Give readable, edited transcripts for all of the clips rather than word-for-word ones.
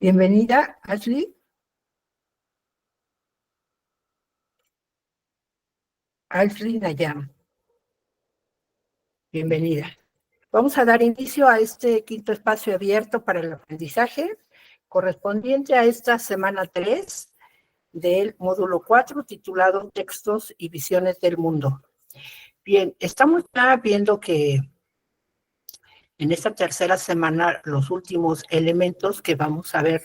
Bienvenida, Ashley. Ashley Nayam. Bienvenida. Vamos a dar inicio a este quinto espacio abierto para el aprendizaje, correspondiente a esta semana 3 del módulo 4, titulado Textos y Visiones del Mundo. Bien, estamos ya viendo que en esta tercera semana los últimos elementos que vamos a ver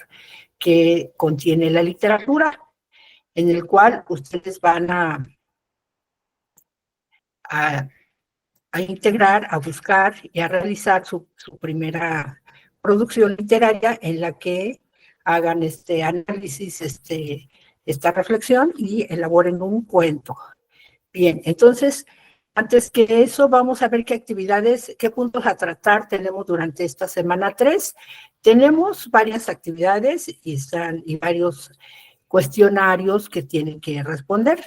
que contiene la literatura, en el cual ustedes van a integrar, a buscar y a realizar su primera producción literaria en la que hagan este análisis, esta reflexión y elaboren un cuento. Bien, entonces, antes que eso, vamos a ver qué actividades, qué puntos a tratar tenemos durante esta semana 3. Tenemos varias actividades y varios cuestionarios que tienen que responder.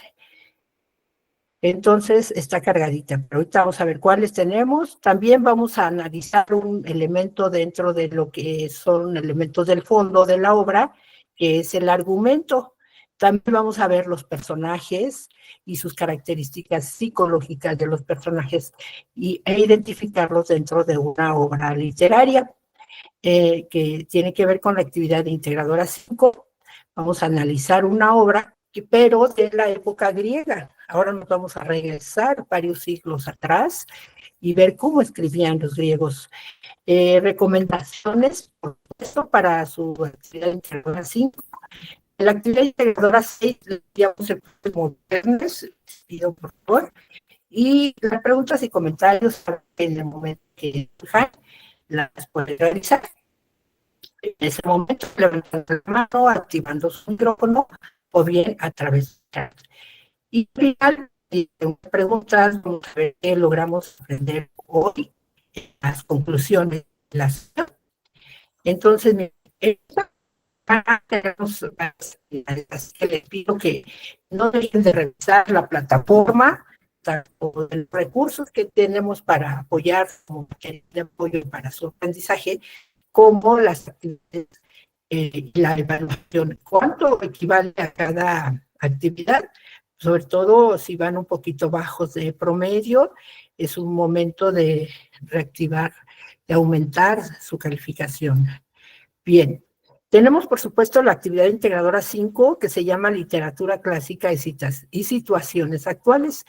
Entonces está cargadita, pero ahorita vamos a ver cuáles tenemos. También vamos a analizar un elemento dentro de lo que son elementos del fondo de la obra, que es el argumento. También vamos a ver los personajes y sus características psicológicas de los personajes e identificarlos dentro de una obra literaria que tiene que ver con la actividad de integradora 5. Vamos a analizar una obra pero de la época griega. Ahora nos vamos a regresar varios siglos atrás y ver cómo escribían los griegos. Recomendaciones, por supuesto, para su actividad integradora 5. En la actividad integradora 6, le enviamos el próximo viernes, pido por favor, y las preguntas y comentarios en el momento que surjan, las pueden realizar. En ese momento, levantando la mano, activando su micrófono, o bien a través de chat. Y al final, preguntas, vamos a ver qué logramos aprender hoy, las conclusiones de la sesión. Entonces, así que les pido que no dejen de revisar la plataforma, tanto los recursos que tenemos para apoyar, como de apoyo para su aprendizaje, como las actividades y la evaluación. ¿Cuánto equivale a cada actividad? Sobre todo si van un poquito bajos de promedio, es un momento de reactivar, de aumentar su calificación. Bien, tenemos por supuesto la actividad integradora 5 que se llama Literatura Clásica y Situaciones Actuales.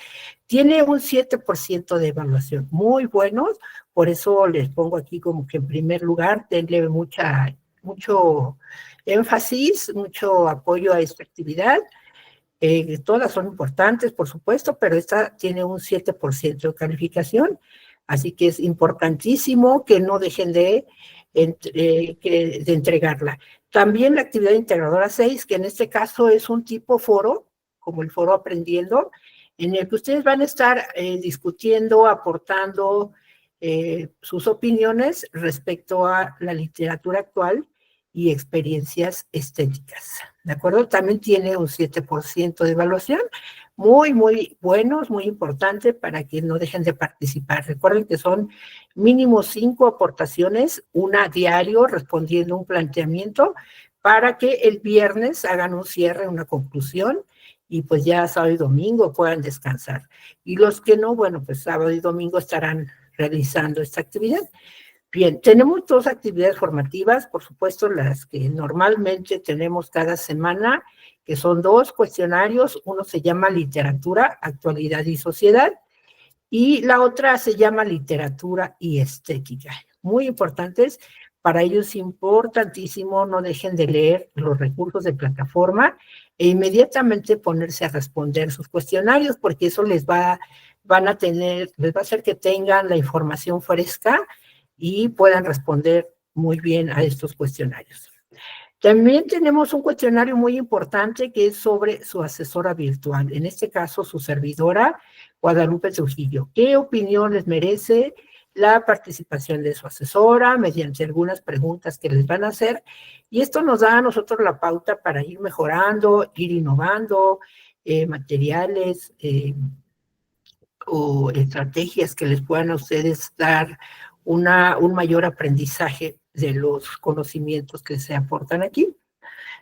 Tiene un 7% de evaluación, muy buenos, por eso les pongo aquí como que en primer lugar, denle mucho énfasis, mucho apoyo a esta actividad. Todas son importantes, por supuesto, pero esta tiene un 7% de calificación, así que es importantísimo que no dejen de entregarla. También la actividad integradora 6, que en este caso es un tipo foro, como el foro Aprendiendo, en el que ustedes van a estar discutiendo, aportando sus opiniones respecto a la literatura actual y experiencias estéticas, ¿de acuerdo? También tiene un 7% de evaluación, muy buenos, muy importante para que no dejen de participar. Recuerden que son mínimo 5 aportaciones, una diario, respondiendo un planteamiento, para que el viernes hagan un cierre, una conclusión, y pues ya sábado y domingo puedan descansar. Y los que no, bueno, pues sábado y domingo estarán realizando esta actividad. Bien, tenemos 2 actividades formativas, por supuesto, las que normalmente tenemos cada semana, que son 2 cuestionarios. Uno se llama Literatura, Actualidad y Sociedad, y la otra se llama Literatura y Estética. Muy importantes, para ellos es importantísimo, no dejen de leer los recursos de plataforma e inmediatamente ponerse a responder sus cuestionarios, porque eso les va a hacer que tengan la información fresca y puedan responder muy bien a estos cuestionarios. También tenemos un cuestionario muy importante que es sobre su asesora virtual, en este caso su servidora Guadalupe Trujillo. ¿Qué opinión les merece la participación de su asesora mediante algunas preguntas que les van a hacer? Y esto nos da a nosotros la pauta para ir mejorando, ir innovando, materiales o estrategias que les puedan a ustedes dar un mayor aprendizaje de los conocimientos que se aportan aquí.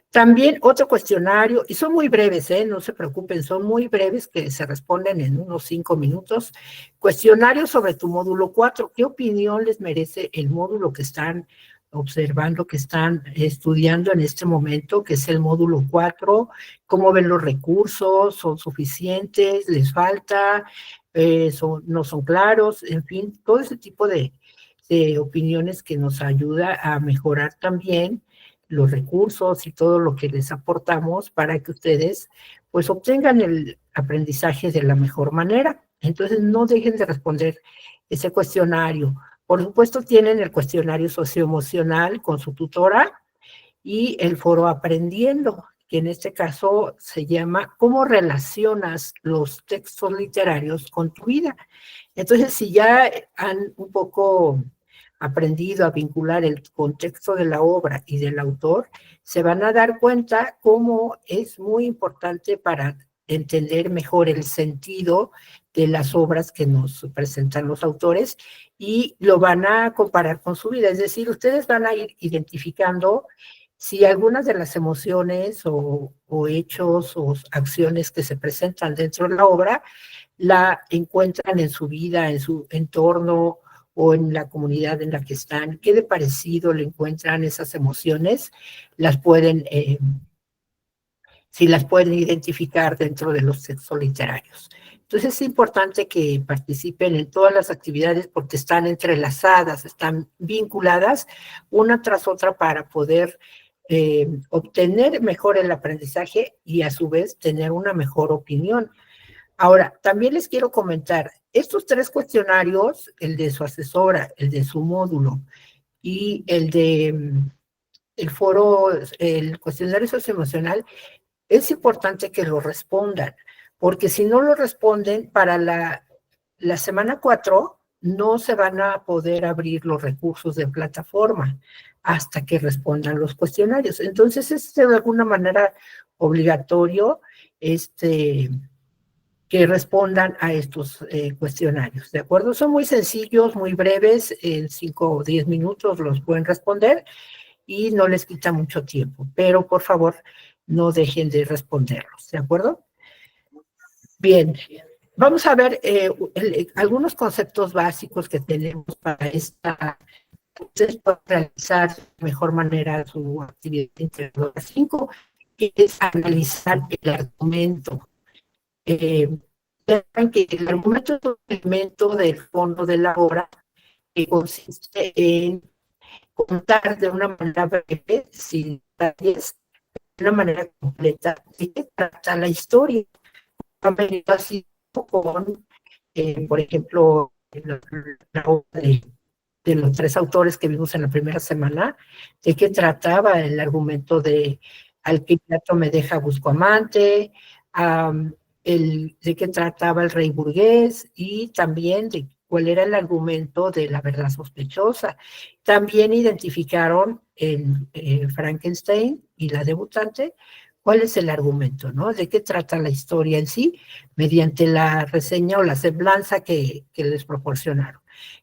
También otro cuestionario, y son muy breves, no se preocupen, son muy breves que se responden en unos 5 minutos. Cuestionario sobre tu módulo 4. ¿Qué opinión les merece el módulo que están observando, que están estudiando en este momento, que es el módulo 4? ¿Cómo ven los recursos? ¿Son suficientes? ¿Les falta? ¿No son claros? En fin, todo ese tipo de opiniones que nos ayuda a mejorar también los recursos y todo lo que les aportamos para que ustedes pues obtengan el aprendizaje de la mejor manera. Entonces no dejen de responder ese cuestionario. Por supuesto tienen el cuestionario socioemocional con su tutora y el foro aprendiendo, que en este caso se llama ¿Cómo relacionas los textos literarios con tu vida? Entonces, si ya han un poco aprendido a vincular el contexto de la obra y del autor, se van a dar cuenta cómo es muy importante para entender mejor el sentido de las obras que nos presentan los autores y lo van a comparar con su vida. Es decir, ustedes van a ir identificando si algunas de las emociones o hechos o acciones que se presentan dentro de la obra la encuentran en su vida, en su entorno o en la comunidad en la que están, qué de parecido le encuentran esas emociones, las pueden, si las pueden identificar dentro de los textos literarios. Entonces es importante que participen en todas las actividades porque están entrelazadas, están vinculadas una tras otra para poder obtener mejor el aprendizaje y a su vez tener una mejor opinión. Ahora, también les quiero comentar, estos 3 cuestionarios, el de su asesora, el de su módulo y el de el foro, el cuestionario socioemocional, es importante que lo respondan, porque si no lo responden, para la semana 4 no se van a poder abrir los recursos de plataforma hasta que respondan los cuestionarios. Entonces, es de alguna manera obligatorio, que respondan a estos cuestionarios, ¿de acuerdo? Son muy sencillos, muy breves, en 5 o 10 minutos los pueden responder y no les quita mucho tiempo, pero por favor no dejen de responderlos, ¿de acuerdo? Bien, vamos a ver algunos conceptos básicos que tenemos para esta, ustedes pueden realizar de mejor manera su actividad integradora 5, que es analizar el argumento. Eh, que el argumento es un elemento del fondo de la obra que consiste en contar de una manera breve, sin detalles, de una manera completa, de qué trata la historia. Han venido así con, por ejemplo, la obra de los 3 autores que vimos en la primera semana, de qué trataba el argumento de Al que Pilato me deja busco amante, de qué trataba el rey burgués y también de cuál era el argumento de la verdad sospechosa. También identificaron en Frankenstein y la debutante cuál es el argumento, ¿no? De qué trata la historia en sí, mediante la reseña o la semblanza que les proporcionaron.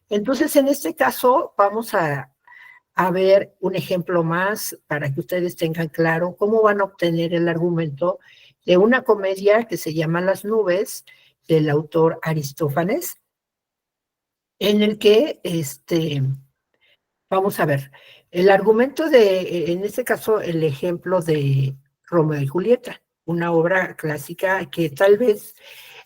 Entonces, en este caso, vamos a ver un ejemplo más para que ustedes tengan claro cómo van a obtener el argumento de una comedia que se llama Las nubes, del autor Aristófanes, en el que, vamos a ver, el argumento en este caso, el ejemplo de Romeo y Julieta, una obra clásica que tal vez,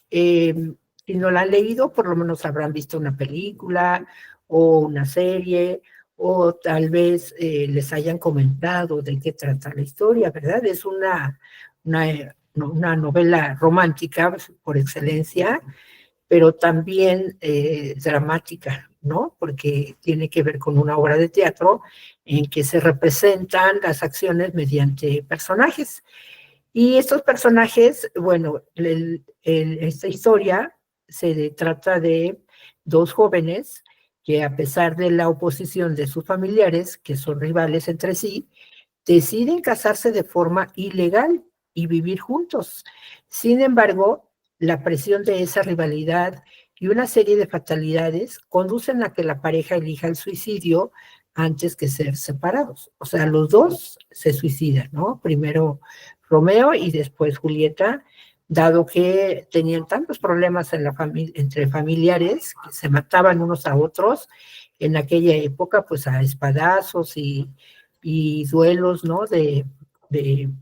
si no la han leído, por lo menos habrán visto una película o una serie, o tal vez les hayan comentado de qué trata la historia, ¿verdad? Es una novela romántica por excelencia, pero también dramática, ¿no? Porque tiene que ver con una obra de teatro en que se representan las acciones mediante personajes. Y estos personajes, bueno, esta historia se trata de 2 jóvenes que a pesar de la oposición de sus familiares, que son rivales entre sí, deciden casarse de forma ilegal y vivir juntos. Sin embargo, la presión de esa rivalidad y una serie de fatalidades conducen a que la pareja elija el suicidio antes que ser separados. O sea, los dos se suicidan, ¿no? Primero Romeo y después Julieta, dado que tenían tantos problemas en la entre familiares, que se mataban unos a otros, en aquella época, pues a espadazos y duelos, ¿no? De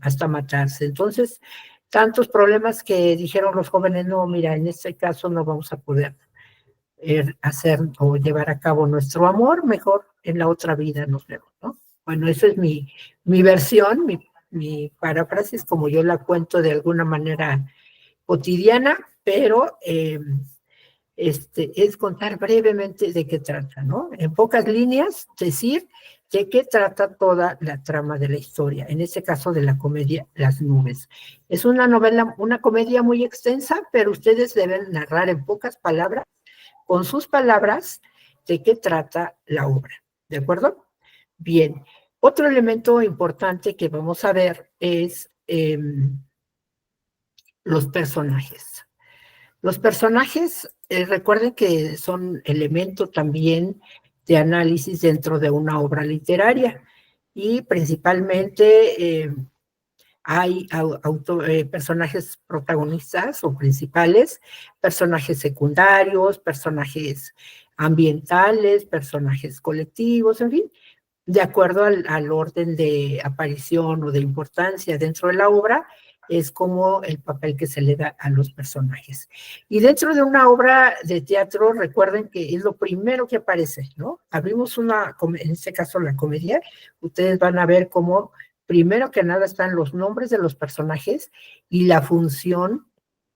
hasta matarse. Entonces, tantos problemas que dijeron los jóvenes, no, mira, en este caso no vamos a poder hacer o llevar a cabo nuestro amor, mejor en la otra vida nos vemos, ¿no? Bueno, esa es mi versión, mi paráfrasis, como yo la cuento de alguna manera cotidiana, pero es contar brevemente de qué trata, ¿no? En pocas líneas, decir de qué trata toda la trama de la historia, en este caso de la comedia Las Nubes. Es una novela, una comedia muy extensa, pero ustedes deben narrar en pocas palabras, con sus palabras, de qué trata la obra, ¿de acuerdo? Bien, otro elemento importante que vamos a ver es los personajes. Los personajes, recuerden que son elemento también de análisis dentro de una obra literaria y principalmente hay personajes protagonistas o principales, personajes secundarios, personajes ambientales, personajes colectivos, en fin, de acuerdo al orden de aparición o de importancia dentro de la obra, es como el papel que se le da a los personajes. Y dentro de una obra de teatro, recuerden que es lo primero que aparece, ¿no? Abrimos en este caso la comedia, ustedes van a ver cómo primero que nada están los nombres de los personajes y la función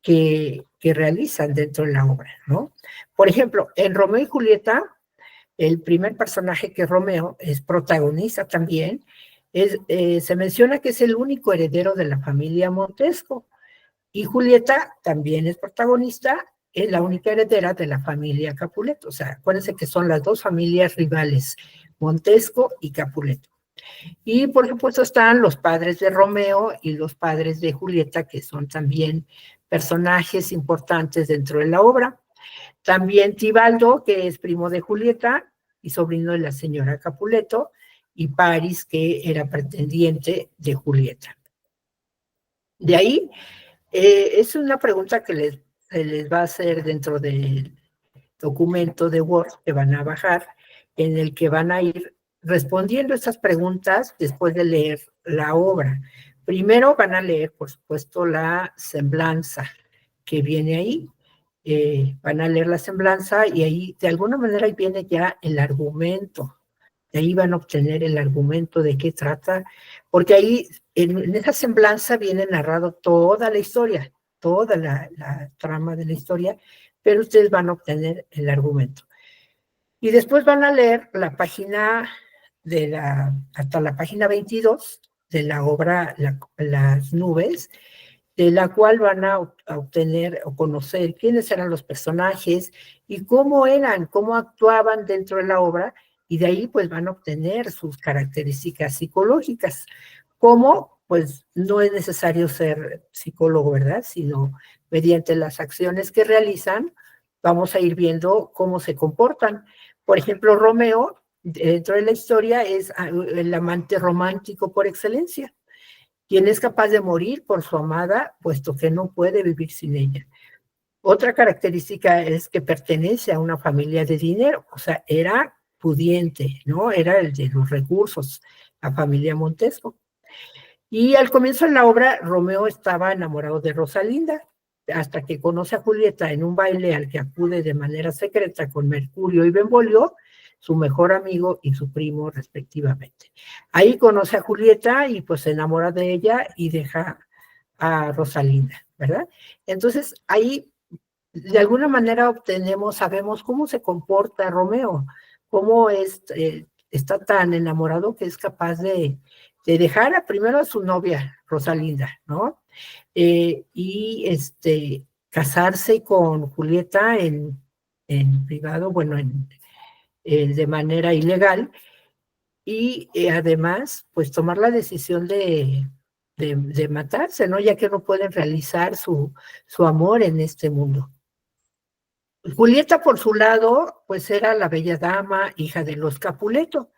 que realizan dentro de la obra, ¿no? Por ejemplo, en Romeo y Julieta, el primer personaje que Romeo es protagonista también, se menciona que es el único heredero de la familia Montesco, y Julieta también es protagonista, es la única heredera de la familia Capuleto. O sea, acuérdense que son las dos familias rivales, Montesco y Capuleto. Y por supuesto están los padres de Romeo y los padres de Julieta, que son también personajes importantes dentro de la obra. También Tibaldo, que es primo de Julieta y sobrino de la señora Capuleto, y Paris, que era pretendiente de Julieta. De ahí, es una pregunta que se les va a hacer dentro del documento de Word que van a bajar, en el que van a ir respondiendo estas preguntas después de leer la obra. Primero van a leer, por supuesto, la semblanza que viene ahí. Van a leer la semblanza y ahí, de alguna manera, ahí viene ya el argumento. De ahí van a obtener el argumento de qué trata, porque ahí, en esa semblanza, viene narrado toda la historia, toda la trama de la historia, pero ustedes van a obtener el argumento. Y después van a leer la página hasta la página 22 de la obra Las Nubes, de la cual van a obtener o conocer quiénes eran los personajes y cómo actuaban dentro de la obra, y de ahí pues van a obtener sus características psicológicas. Como pues no es necesario ser psicólogo, ¿verdad? Sino mediante las acciones que realizan, vamos a ir viendo cómo se comportan. Por ejemplo, Romeo, dentro de la historia, es el amante romántico por excelencia, quien es capaz de morir por su amada, puesto que no puede vivir sin ella. Otra característica es que pertenece a una familia de dinero, o sea, era pudiente, ¿no? Era el de los recursos, la familia Montesco. Y al comienzo de la obra, Romeo estaba enamorado de Rosalinda, hasta que conoce a Julieta en un baile al que acude de manera secreta con Mercurio y Benvolio, su mejor amigo y su primo respectivamente. Ahí conoce a Julieta y pues se enamora de ella y deja a Rosalinda, ¿verdad? Entonces ahí de alguna manera sabemos cómo se comporta Romeo, cómo está tan enamorado que es capaz de dejar primero a su novia, Rosalinda, ¿no? Y casarse con Julieta en privado, bueno, de manera ilegal, y además, pues tomar la decisión de matarse, ¿no? Ya que no pueden realizar su amor en este mundo. Julieta, por su lado, pues era la bella dama, hija de los Capuleto,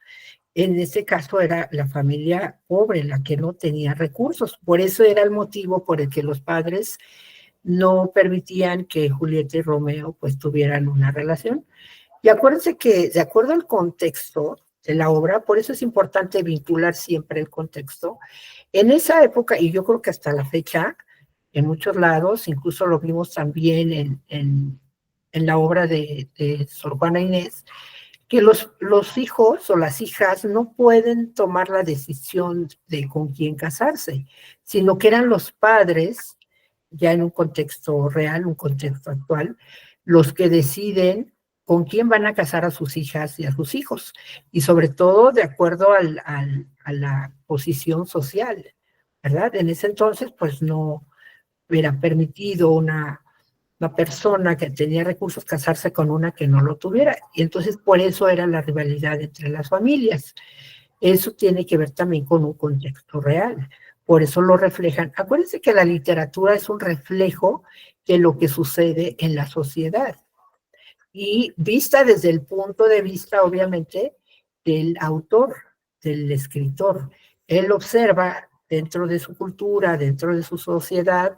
En este caso era la familia pobre, la que no tenía recursos. Por eso era el motivo por el que los padres no permitían que Julieta y Romeo pues tuvieran una relación. Y acuérdense que de acuerdo al contexto de la obra, por eso es importante vincular siempre el contexto, en esa época, y yo creo que hasta la fecha, en muchos lados, incluso lo vimos también en la obra de Sor Juana Inés, que los hijos o las hijas no pueden tomar la decisión de con quién casarse, sino que eran los padres, ya en un contexto real, un contexto actual, los que deciden con quién van a casar a sus hijas y a sus hijos, y sobre todo de acuerdo a la posición social, ¿verdad? En ese entonces, pues no hubiera permitido una persona que tenía recursos casarse con una que no lo tuviera. Y entonces por eso era la rivalidad entre las familias. Eso tiene que ver también con un contexto real. Por eso lo reflejan. Acuérdense que la literatura es un reflejo de lo que sucede en la sociedad. Y vista desde el punto de vista, obviamente, del autor, del escritor. Él observa dentro de su cultura, dentro de su sociedad,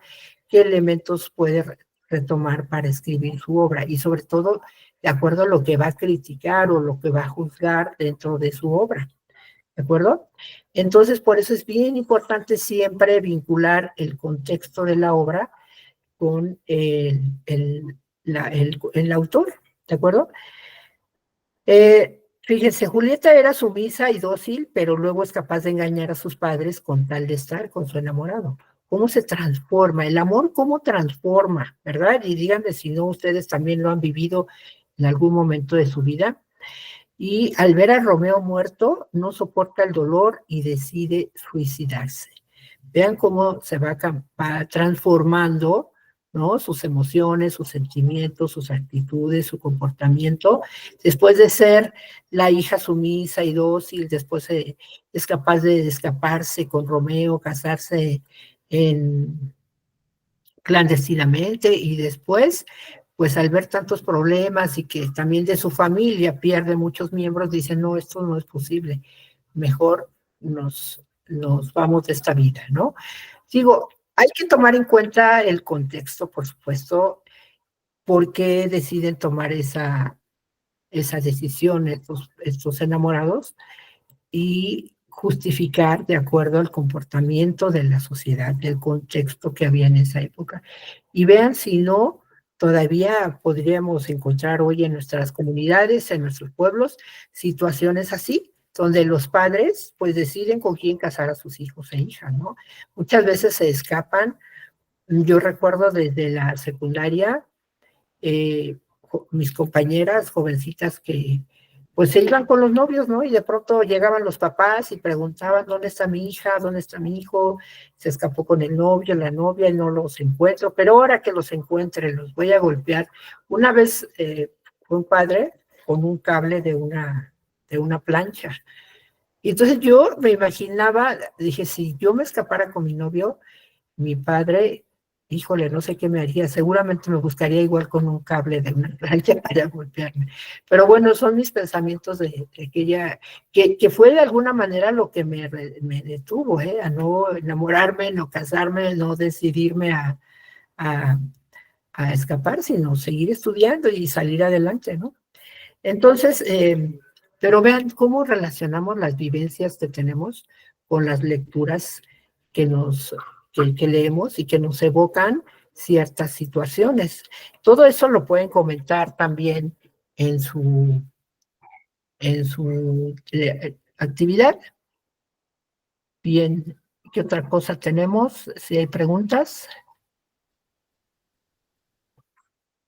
qué elementos puede retomar para escribir su obra y sobre todo de acuerdo a lo que va a criticar o lo que va a juzgar dentro de su obra. ¿De acuerdo? Entonces, por eso es bien importante siempre vincular el contexto de la obra con el autor. ¿De acuerdo? Fíjense, Julieta era sumisa y dócil, pero luego es capaz de engañar a sus padres con tal de estar con su enamorado. ¿Cómo se transforma? El amor, ¿cómo transforma? ¿Verdad? Y díganme si no, ustedes también lo han vivido en algún momento de su vida. Y al ver a Romeo muerto, no soporta el dolor y decide suicidarse. Vean cómo se va transformando, ¿no? Sus emociones, sus sentimientos, sus actitudes, su comportamiento. Después de ser la hija sumisa y dócil, después es capaz de escaparse con Romeo, casarse clandestinamente y después, pues al ver tantos problemas y que también de su familia pierde muchos miembros, dice, no, esto no es posible, mejor nos vamos de esta vida, ¿no? Digo, hay que tomar en cuenta el contexto, por supuesto, por qué deciden tomar esa decisión estos enamorados y justificar de acuerdo al comportamiento de la sociedad, del contexto que había en esa época. Y vean si no, todavía podríamos encontrar hoy en nuestras comunidades, en nuestros pueblos, situaciones así, donde los padres pues deciden con quién casar a sus hijos e hijas, ¿no? Muchas veces se escapan. Yo recuerdo desde la secundaria, mis compañeras jovencitas que pues se iban con los novios, ¿no? Y de pronto llegaban los papás y preguntaban, ¿dónde está mi hija? ¿Dónde está mi hijo? Se escapó con el novio, la novia, y no los encuentro, pero ahora que los encuentre, los voy a golpear. Una vez fue un padre con un cable de una plancha. Y entonces yo me imaginaba, dije, si yo me escapara con mi novio, mi padre, híjole, no sé qué me haría, seguramente me buscaría igual con un cable de una plancha para golpearme. Pero bueno, son mis pensamientos de aquella, que fue de alguna manera lo que me detuvo, a no enamorarme, no casarme, no decidirme a, a escapar, sino seguir estudiando y salir adelante, ¿no? Entonces, pero vean cómo relacionamos las vivencias que tenemos con las lecturas que que leemos y que nos evocan ciertas situaciones. Todo eso lo pueden comentar también en su actividad. Bien, ¿qué otra cosa tenemos? Si hay preguntas.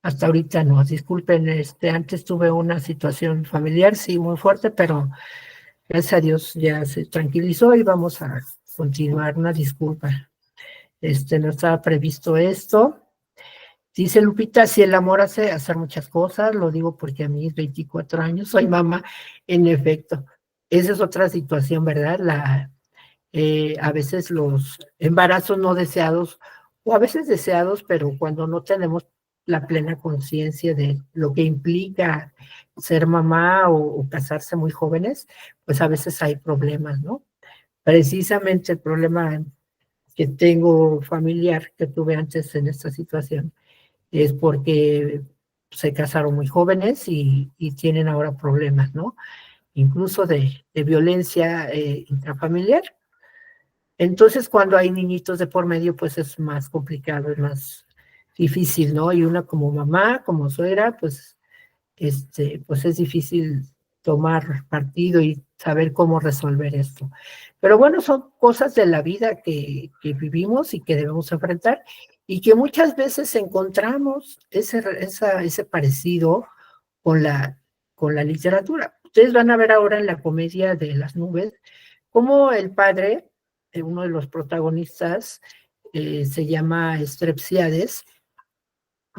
Hasta ahorita no, disculpen, antes tuve una situación familiar, sí, muy fuerte, pero gracias a Dios ya se tranquilizó y vamos a continuar. Una disculpa. No estaba previsto esto. Dice Lupita, si el amor hace hacer muchas cosas, lo digo porque a mí es 24 años, soy mamá, en efecto. Esa es otra situación, ¿verdad? A veces los embarazos no deseados, o a veces deseados, pero cuando no tenemos la plena conciencia de lo que implica ser mamá o casarse muy jóvenes, pues a veces hay problemas, ¿no? Precisamente el problema que tengo familiar que tuve antes en esta situación es porque se casaron muy jóvenes y tienen ahora problemas, ¿no? Incluso de violencia intrafamiliar. Entonces, cuando hay niñitos de por medio, pues es más complicado, es más difícil, ¿no? Y una como mamá, como suegra, pues es difícil tomar partido y saber cómo resolver esto. Pero bueno, son cosas de la vida que vivimos y que debemos enfrentar y que muchas veces encontramos ese parecido con con la literatura. Ustedes van a ver ahora en la comedia de las nubes cómo el padre, uno de los protagonistas, se llama Strepsiades,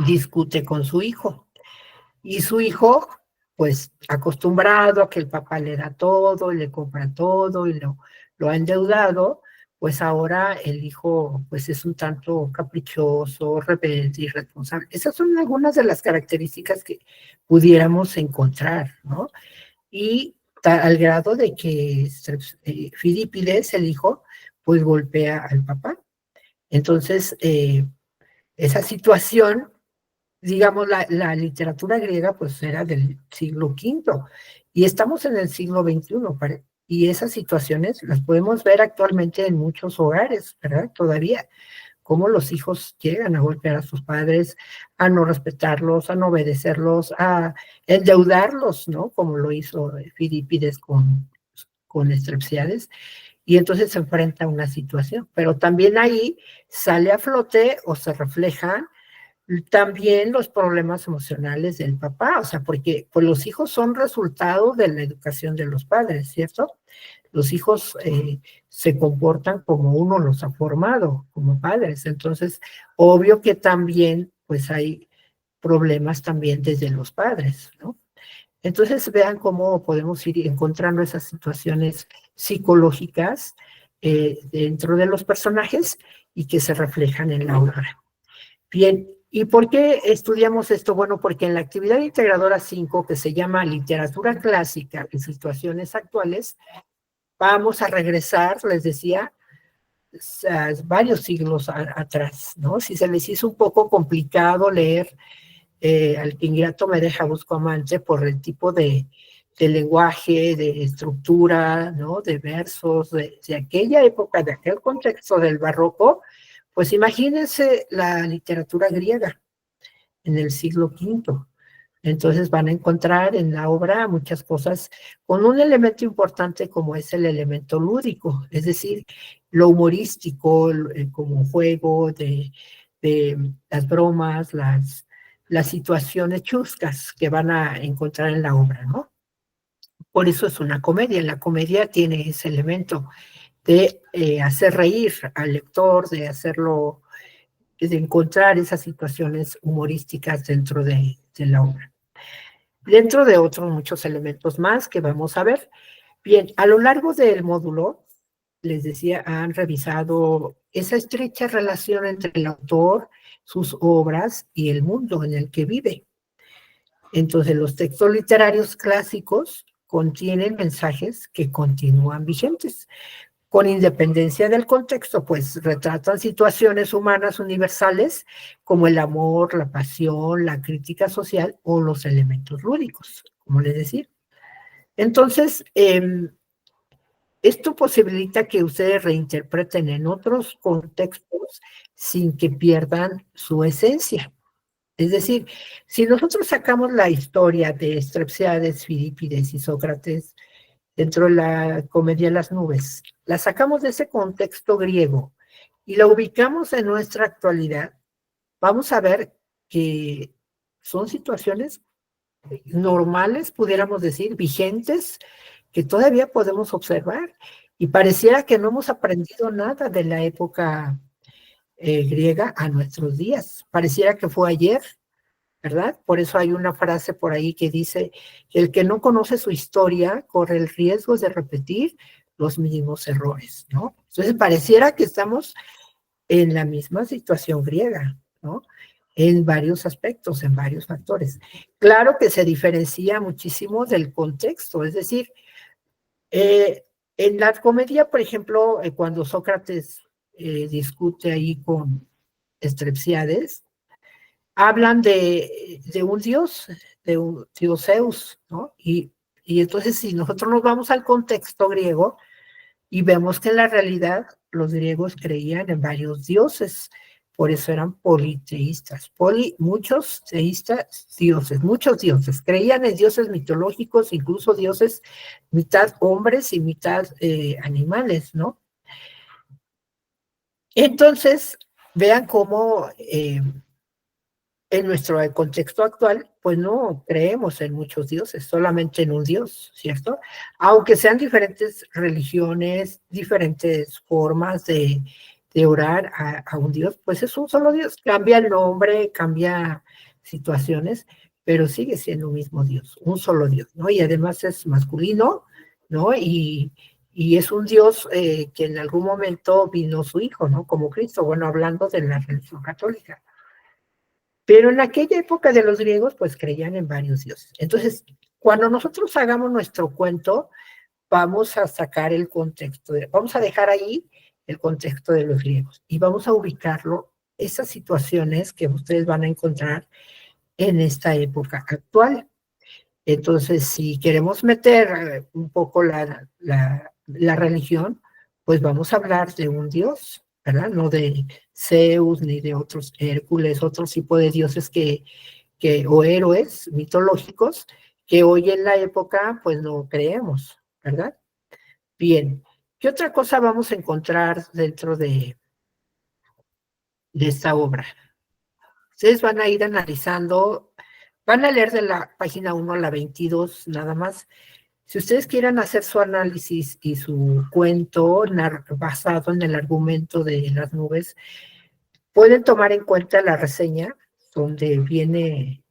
discute con su hijo. Y su hijo, pues acostumbrado a que el papá le da todo y le compra todo y lo ha endeudado, pues ahora el hijo pues es un tanto caprichoso, rebelde, irresponsable. Esas son algunas de las características que pudiéramos encontrar, ¿no? Y al grado de que Filipides, el hijo, pues golpea al papá. Entonces, esa situación, digamos, la literatura griega pues era del siglo V y estamos en el siglo XXI, y esas situaciones las podemos ver actualmente en muchos hogares, ¿verdad? Todavía, cómo los hijos llegan a golpear a sus padres, a no respetarlos, a no obedecerlos, a endeudarlos, ¿no? Como lo hizo Filipides con Strepsiades, y entonces se enfrenta a una situación, pero también ahí sale a flote o se reflejan también los problemas emocionales del papá, o sea, porque pues, los hijos son resultado de la educación de los padres, ¿cierto? Los hijos se comportan como uno los ha formado como padres, entonces, obvio que también, pues hay problemas también desde los padres, ¿no? Entonces, vean cómo podemos ir encontrando esas situaciones psicológicas dentro de los personajes y que se reflejan en la obra. Bien, ¿y por qué estudiamos esto? Bueno, porque en la actividad integradora 5, que se llama Literatura Clásica en Situaciones Actuales, vamos a regresar, les decía, a varios siglos atrás, ¿no? Si se les hizo un poco complicado leer Al que ingrato me deja busco amante por el tipo de lenguaje, de estructura, ¿no? De versos, de aquella época, de aquel contexto del barroco, pues imagínense la literatura griega en el siglo V. Entonces van a encontrar en la obra muchas cosas con un elemento importante como es el elemento lúdico, es decir, lo humorístico, como juego de las bromas, las situaciones chuscas que van a encontrar en la obra, ¿no? Por eso es una comedia. La comedia tiene ese elemento de hacer reír al lector, de hacerlo, de encontrar esas situaciones humorísticas dentro de la obra. Dentro de otros muchos elementos más que vamos a ver. Bien, a lo largo del módulo, les decía, han revisado esa estrecha relación entre el autor, sus obras y el mundo en el que vive. Entonces, los textos literarios clásicos contienen mensajes que continúan vigentes. Con independencia del contexto, pues retratan situaciones humanas universales como el amor, la pasión, la crítica social o los elementos lúdicos, como les decía. Entonces, esto posibilita que ustedes reinterpreten en otros contextos sin que pierdan su esencia. Es decir, si nosotros sacamos la historia de Strepsiades, Filipides y Sócrates dentro de la comedia Las nubes, la sacamos de ese contexto griego y la ubicamos en nuestra actualidad, vamos a ver que son situaciones normales, pudiéramos decir, vigentes, que todavía podemos observar. Y pareciera que no hemos aprendido nada de la época griega a nuestros días. Pareciera que fue ayer, ¿verdad? Por eso hay una frase por ahí que dice que el que no conoce su historia corre el riesgo de repetir los mismos errores, ¿no? Entonces pareciera que estamos en la misma situación griega, ¿no? en varios aspectos, en varios factores. Claro que se diferencia muchísimo del contexto, es decir, en la comedia, por ejemplo, cuando Sócrates discute ahí con Estrepsiades, hablan de un dios, de un dios Zeus, ¿no? Y entonces si nosotros nos vamos al contexto griego y vemos que en la realidad los griegos creían en varios dioses, por eso eran politeístas, muchos teístas, dioses, muchos dioses, creían en dioses mitológicos, incluso dioses mitad hombres y mitad animales, ¿no? Entonces, vean cómo en nuestro contexto actual, pues no creemos en muchos dioses, solamente en un dios, ¿cierto? Aunque sean diferentes religiones, diferentes formas de orar a un dios, pues es un solo dios. Cambia el nombre, cambia situaciones, pero sigue siendo un mismo dios, un solo dios, ¿no? Y además es masculino, ¿no? Y es un dios que en algún momento vino su hijo, ¿no? Como Cristo, bueno, hablando de la religión católica. Pero en aquella época de los griegos, pues creían en varios dioses. Entonces, cuando nosotros hagamos nuestro cuento, vamos a sacar el contexto, vamos a dejar ahí el contexto de los griegos y vamos a ubicarlo, esas situaciones que ustedes van a encontrar en esta época actual. Entonces, si queremos meter un poco la religión, pues vamos a hablar de un dios, ¿verdad? No de Zeus ni de otros Hércules, otro tipo de dioses o héroes mitológicos que hoy en la época pues no creemos, ¿verdad? Bien, ¿qué otra cosa vamos a encontrar dentro de esta obra? Ustedes van a ir analizando, van a leer de la página 1 a la 22 nada más. Si ustedes quieren hacer su análisis y su cuento basado en el argumento de las nubes, pueden tomar en cuenta la reseña donde viene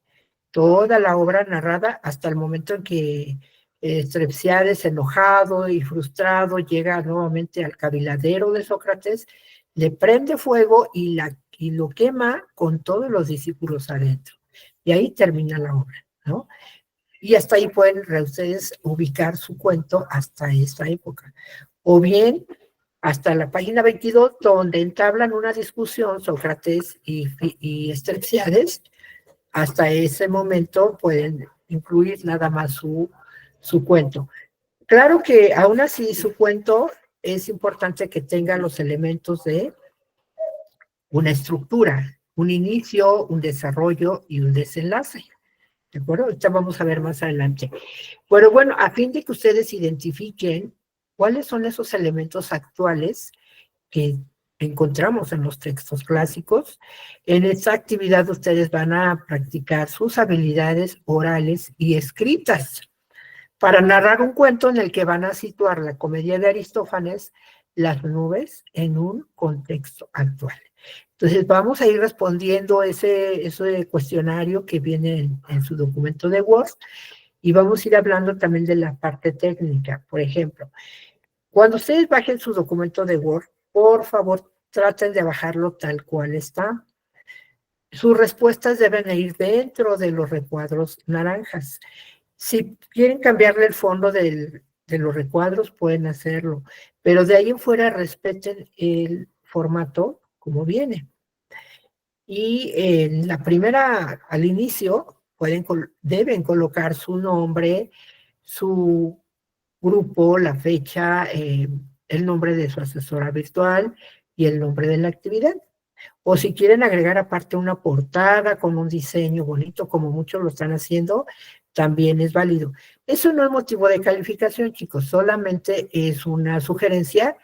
toda la obra narrada hasta el momento en que Strepsiades, enojado y frustrado, llega nuevamente al caviladero de Sócrates, le prende fuego y lo quema con todos los discípulos adentro. Y ahí termina la obra, ¿no? Y hasta ahí pueden ustedes ubicar su cuento hasta esta época. O bien hasta la página 22, donde entablan una discusión Sócrates y Estrepsiades. Hasta ese momento pueden incluir nada más su cuento. Claro que aún así su cuento es importante que tenga los elementos de una estructura, un inicio, un desarrollo y un desenlace. ¿De acuerdo? Ahorita vamos a ver más adelante. Pero bueno, a fin de que ustedes identifiquen cuáles son esos elementos actuales que encontramos en los textos clásicos, en esta actividad ustedes van a practicar sus habilidades orales y escritas para narrar un cuento en el que van a situar la comedia de Aristófanes, las nubes, en un contexto actual. Entonces vamos a ir respondiendo ese cuestionario que viene en su documento de Word y vamos a ir hablando también de la parte técnica. Por ejemplo, cuando ustedes bajen su documento de Word, por favor, traten de bajarlo tal cual está. Sus respuestas deben ir dentro de los recuadros naranjas. Si quieren cambiarle el fondo de los recuadros, pueden hacerlo, pero de ahí en fuera respeten el formato como viene. Y en la primera, al inicio, deben colocar su nombre, su grupo, la fecha, el nombre de su asesora virtual y el nombre de la actividad. O si quieren agregar aparte una portada con un diseño bonito, como muchos lo están haciendo, también es válido. Eso no es motivo de calificación, chicos, solamente es una sugerencia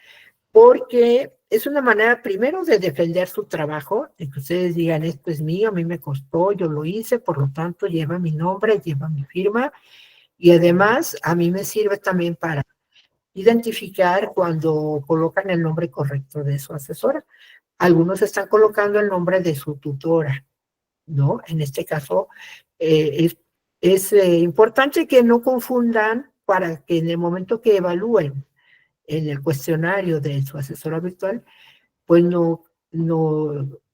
porque es una manera primero de defender su trabajo, de que ustedes digan, esto es mío, a mí me costó, yo lo hice, por lo tanto lleva mi nombre, lleva mi firma, y además a mí me sirve también para identificar cuando colocan el nombre correcto de su asesora. Algunos están colocando el nombre de su tutora, ¿no? En este caso, es importante que no confundan para que en el momento que evalúen en el cuestionario de su asesora virtual, pues no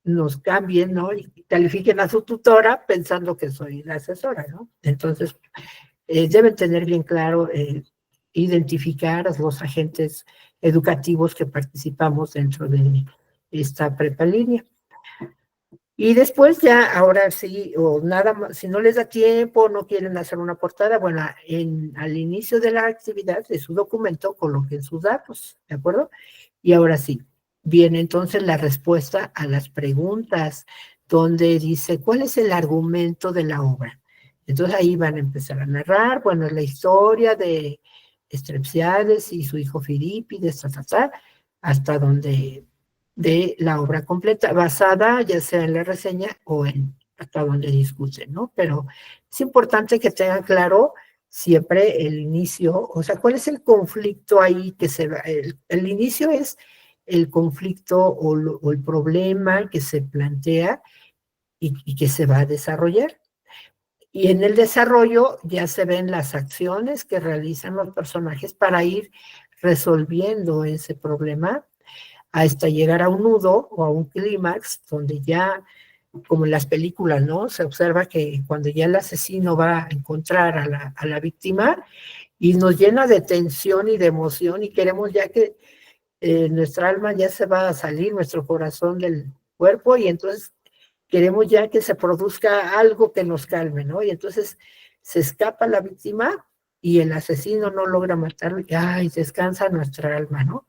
nos cambien, ¿no? Y califiquen a su tutora pensando que soy la asesora, ¿no? Entonces, deben tener bien claro identificar a los agentes educativos que participamos dentro de esta prepa línea. Y después ya, ahora sí, o nada más, si no les da tiempo, no quieren hacer una portada, bueno, al inicio de la actividad de su documento coloquen sus datos, ¿de acuerdo? Y ahora sí, viene entonces la respuesta a las preguntas, donde dice, ¿cuál es el argumento de la obra? Entonces ahí van a empezar a narrar, bueno, la historia de Strepsiades y su hijo Filipides, hasta donde de la obra completa, basada ya sea en la reseña o en hasta donde discuten, ¿no? Pero es importante que tengan claro siempre el inicio, o sea, cuál es el conflicto ahí que se va, el inicio es el conflicto o el problema que se plantea y que se va a desarrollar. Y en el desarrollo ya se ven las acciones que realizan los personajes para ir resolviendo ese problema hasta llegar a un nudo o a un clímax donde ya, como en las películas, ¿no? Se observa que cuando ya el asesino va a encontrar a la víctima y nos llena de tensión y de emoción y queremos ya que nuestra alma ya se va a salir, nuestro corazón del cuerpo y entonces queremos ya que se produzca algo que nos calme, ¿no? Y entonces se escapa la víctima y el asesino no logra matarlo y ¡ay! Descansa nuestra alma, ¿no?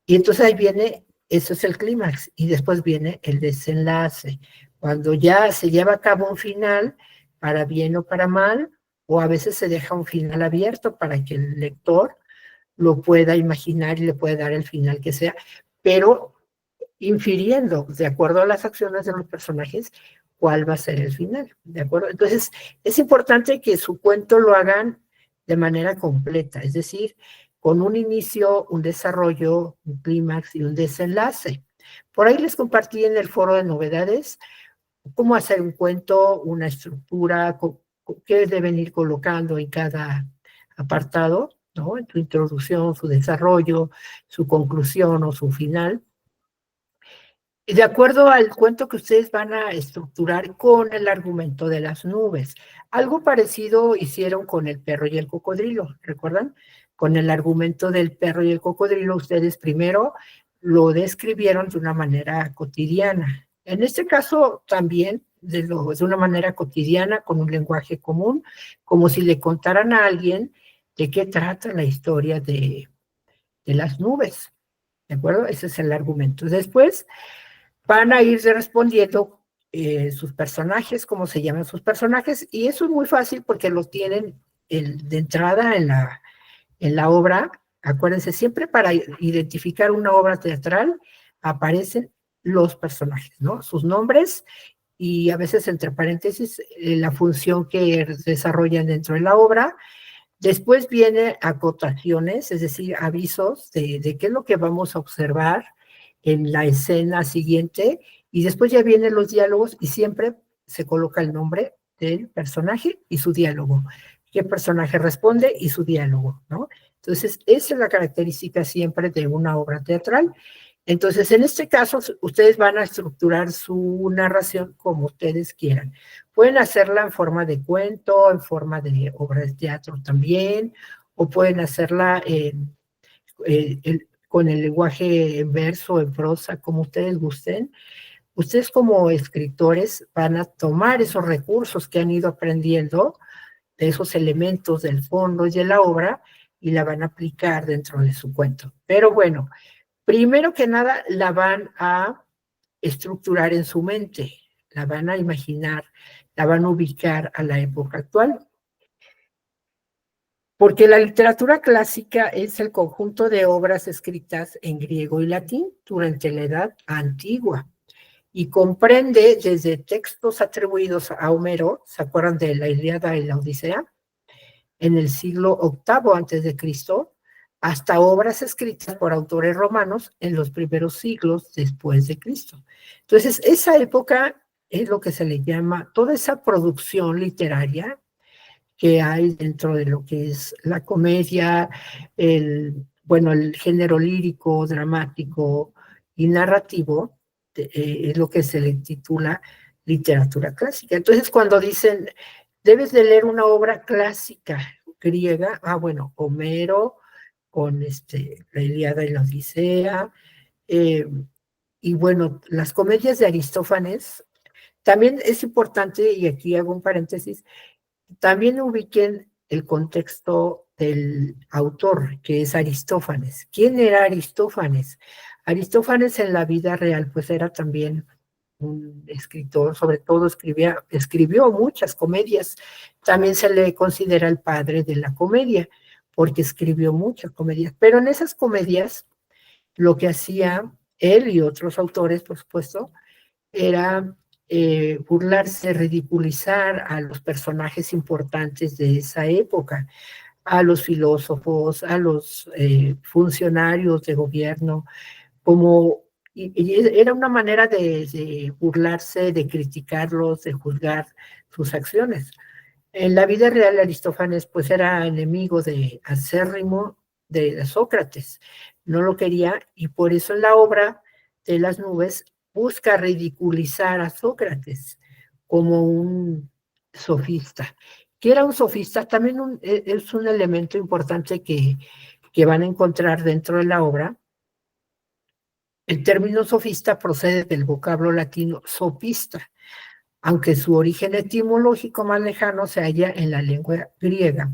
Y entonces ahí viene, eso es el clímax, y después viene el desenlace, cuando ya se lleva a cabo un final, para bien o para mal, o a veces se deja un final abierto para que el lector lo pueda imaginar y le pueda dar el final que sea, pero infiriendo, de acuerdo a las acciones de los personajes, cuál va a ser el final, ¿de acuerdo? Entonces, es importante que su cuento lo hagan de manera completa, es decir, con un inicio, un desarrollo, un clímax y un desenlace. Por ahí les compartí en el foro de novedades cómo hacer un cuento, una estructura, qué deben ir colocando en cada apartado, ¿no? En su introducción, su desarrollo, su conclusión o su final. De acuerdo al cuento que ustedes van a estructurar con el argumento de las nubes. Algo parecido hicieron con el perro y el cocodrilo, ¿recuerdan? Con el argumento del perro y el cocodrilo, ustedes primero lo describieron de una manera cotidiana. En este caso también de una manera cotidiana, con un lenguaje común, como si le contaran a alguien de qué trata la historia de las nubes, ¿de acuerdo? Ese es el argumento. Después van a ir respondiendo sus personajes, cómo se llaman sus personajes, y eso es muy fácil porque lo tienen de entrada en la obra. Acuérdense, siempre para identificar una obra teatral aparecen los personajes, ¿no? Sus nombres y a veces entre paréntesis la función que desarrollan dentro de la obra. Después viene acotaciones, es decir, avisos de qué es lo que vamos a observar en la escena siguiente, y después ya vienen los diálogos y siempre se coloca el nombre del personaje y su diálogo. ¿Qué personaje responde y su diálogo, no? Entonces, esa es la característica siempre de una obra teatral. Entonces, en este caso, ustedes van a estructurar su narración como ustedes quieran. Pueden hacerla en forma de cuento, en forma de obra de teatro también, o pueden hacerla con el lenguaje en verso, en prosa, como ustedes gusten. Ustedes como escritores van a tomar esos recursos que han ido aprendiendo, de esos elementos del fondo y de la obra, y la van a aplicar dentro de su cuento. Pero bueno, primero que nada la van a estructurar en su mente, la van a imaginar, la van a ubicar a la época actual. Porque la literatura clásica es el conjunto de obras escritas en griego y latín durante la Edad Antigua y comprende desde textos atribuidos a Homero, ¿se acuerdan de la Ilíada y la Odisea? En el siglo VIII antes de Cristo, hasta obras escritas por autores romanos en los primeros siglos después de Cristo. Entonces, esa época es lo que se le llama, toda esa producción literaria que hay dentro de lo que es la comedia, el género lírico, dramático y narrativo, es lo que se le titula literatura clásica. Entonces, cuando dicen, debes de leer una obra clásica griega, bueno, Homero, con la Ilíada y la Odisea, y bueno, las comedias de Aristófanes, también es importante, y aquí hago un paréntesis, también ubiquen el contexto del autor, que es Aristófanes. ¿Quién era Aristófanes? Aristófanes en la vida real, pues era también un escritor, sobre todo escribió muchas comedias. También se le considera el padre de la comedia, porque escribió muchas comedias. Pero en esas comedias, lo que hacía él y otros autores, por supuesto, era burlarse, ridiculizar a los personajes importantes de esa época, a los filósofos, a los funcionarios de gobierno, y era una manera de burlarse, de criticarlos, de juzgar sus acciones. En la vida real, Aristófanes pues era enemigo acérrimo de Sócrates, no lo quería, y por eso en la obra de las nubes busca ridiculizar a Sócrates como un sofista. ¿Qué era un sofista? También es un elemento importante que van a encontrar dentro de la obra. El término sofista procede del vocablo latino sofista, aunque su origen etimológico más lejano se halla en la lengua griega.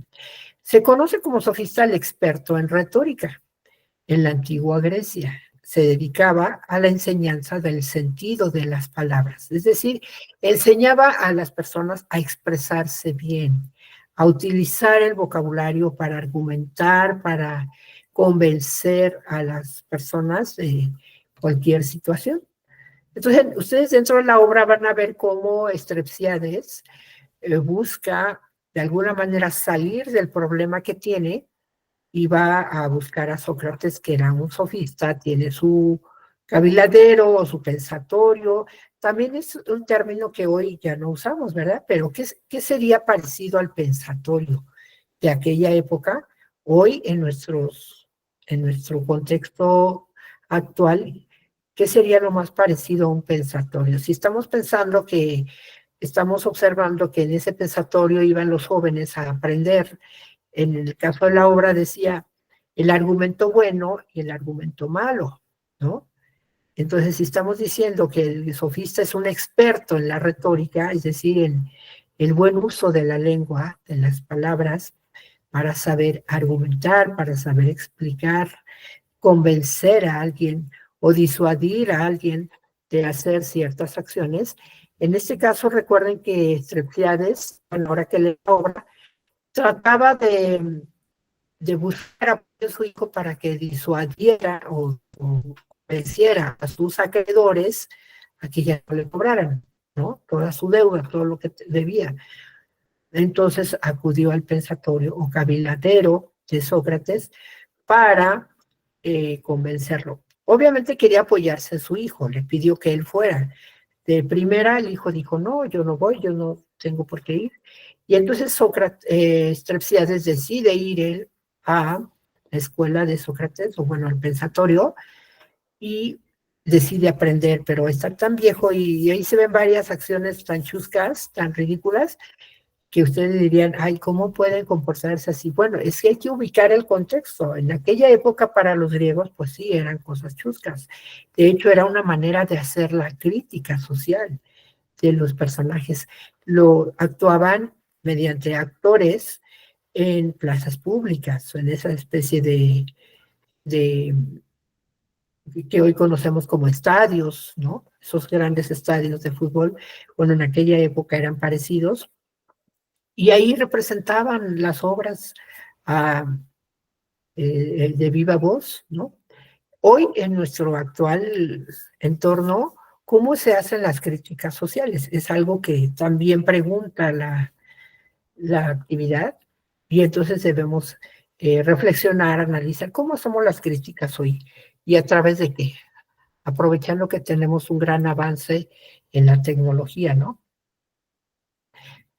Se conoce como sofista al experto en retórica. En la antigua Grecia se dedicaba a la enseñanza del sentido de las palabras, es decir, enseñaba a las personas a expresarse bien, a utilizar el vocabulario para argumentar, para convencer a las personas de cualquier situación. Entonces, ustedes dentro de la obra van a ver cómo Strepsiades busca de alguna manera salir del problema que tiene y va a buscar a Sócrates, que era un sofista, tiene su caviladero o su pensatorio. También es un término que hoy ya no usamos, ¿verdad? Pero ¿qué sería parecido al pensatorio de aquella época? Hoy en nuestro contexto actual, ¿qué sería lo más parecido a un pensatorio? Si estamos pensando que estamos observando que en ese pensatorio iban los jóvenes a aprender, en el caso de la obra decía el argumento bueno y el argumento malo, ¿no? Entonces, si estamos diciendo que el sofista es un experto en la retórica, es decir, en el buen uso de la lengua, de las palabras, para saber argumentar, para saber explicar, convencer a alguien o disuadir a alguien de hacer ciertas acciones. En este caso, recuerden que Strepsiades, bueno, ahora que lee la obra, trataba de buscar a su hijo para que disuadiera o venciera a sus acreedores a que ya no le cobraran, ¿no? Toda su deuda, todo lo que debía. Entonces acudió al pensatorio o caviladero de Sócrates para convencerlo. Obviamente quería apoyarse en su hijo, le pidió que él fuera. De primera el hijo dijo, no, yo no voy, yo no tengo por qué ir. Y entonces Strepsiades decide ir él a la escuela de Sócrates, o bueno, al pensatorio, y decide aprender, pero está tan viejo y ahí se ven varias acciones tan chuscas, tan ridículas, que ustedes dirían, ay, ¿cómo pueden comportarse así? Bueno, es que hay que ubicar el contexto. En aquella época para los griegos, pues sí, eran cosas chuscas. De hecho, era una manera de hacer la crítica social de los personajes. Lo actuaban mediante actores en plazas públicas, o en esa especie de que hoy conocemos como estadios, ¿no? Esos grandes estadios de fútbol, bueno, en aquella época eran parecidos, y ahí representaban las obras de viva voz, ¿no? Hoy, en nuestro actual entorno, ¿cómo se hacen las críticas sociales? Es algo que también pregunta la actividad, y entonces debemos reflexionar, analizar cómo somos las críticas hoy y a través de qué, aprovechando que tenemos un gran avance en la tecnología, ¿no?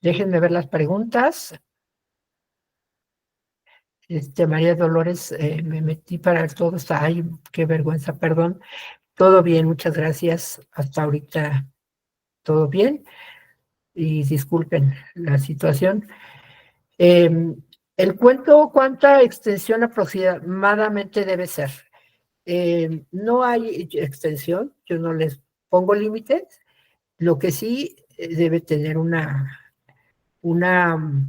Déjenme ver las preguntas. María Dolores, me metí para ver todo, está, ay, qué vergüenza, perdón. Todo bien, muchas gracias. Hasta ahorita todo bien y disculpen la situación. Eh, el cuento, ¿cuánta extensión aproximadamente debe ser? No hay extensión, yo no les pongo límites. Lo que sí debe tener una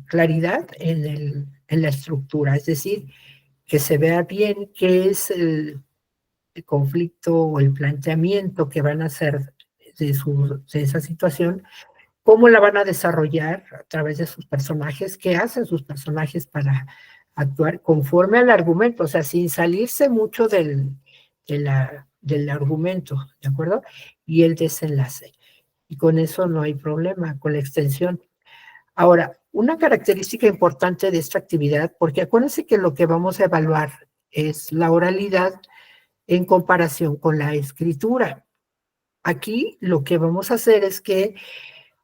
claridad en la estructura, es decir, que se vea bien qué es el conflicto o el planteamiento que van a hacer de esa situación, cómo la van a desarrollar a través de sus personajes, qué hacen sus personajes para actuar conforme al argumento, o sea, sin salirse mucho del argumento, ¿de acuerdo? Y el desenlace. Y con eso no hay problema, con la extensión. Ahora, una característica importante de esta actividad, porque acuérdense que lo que vamos a evaluar es la oralidad en comparación con la escritura. Aquí lo que vamos a hacer es que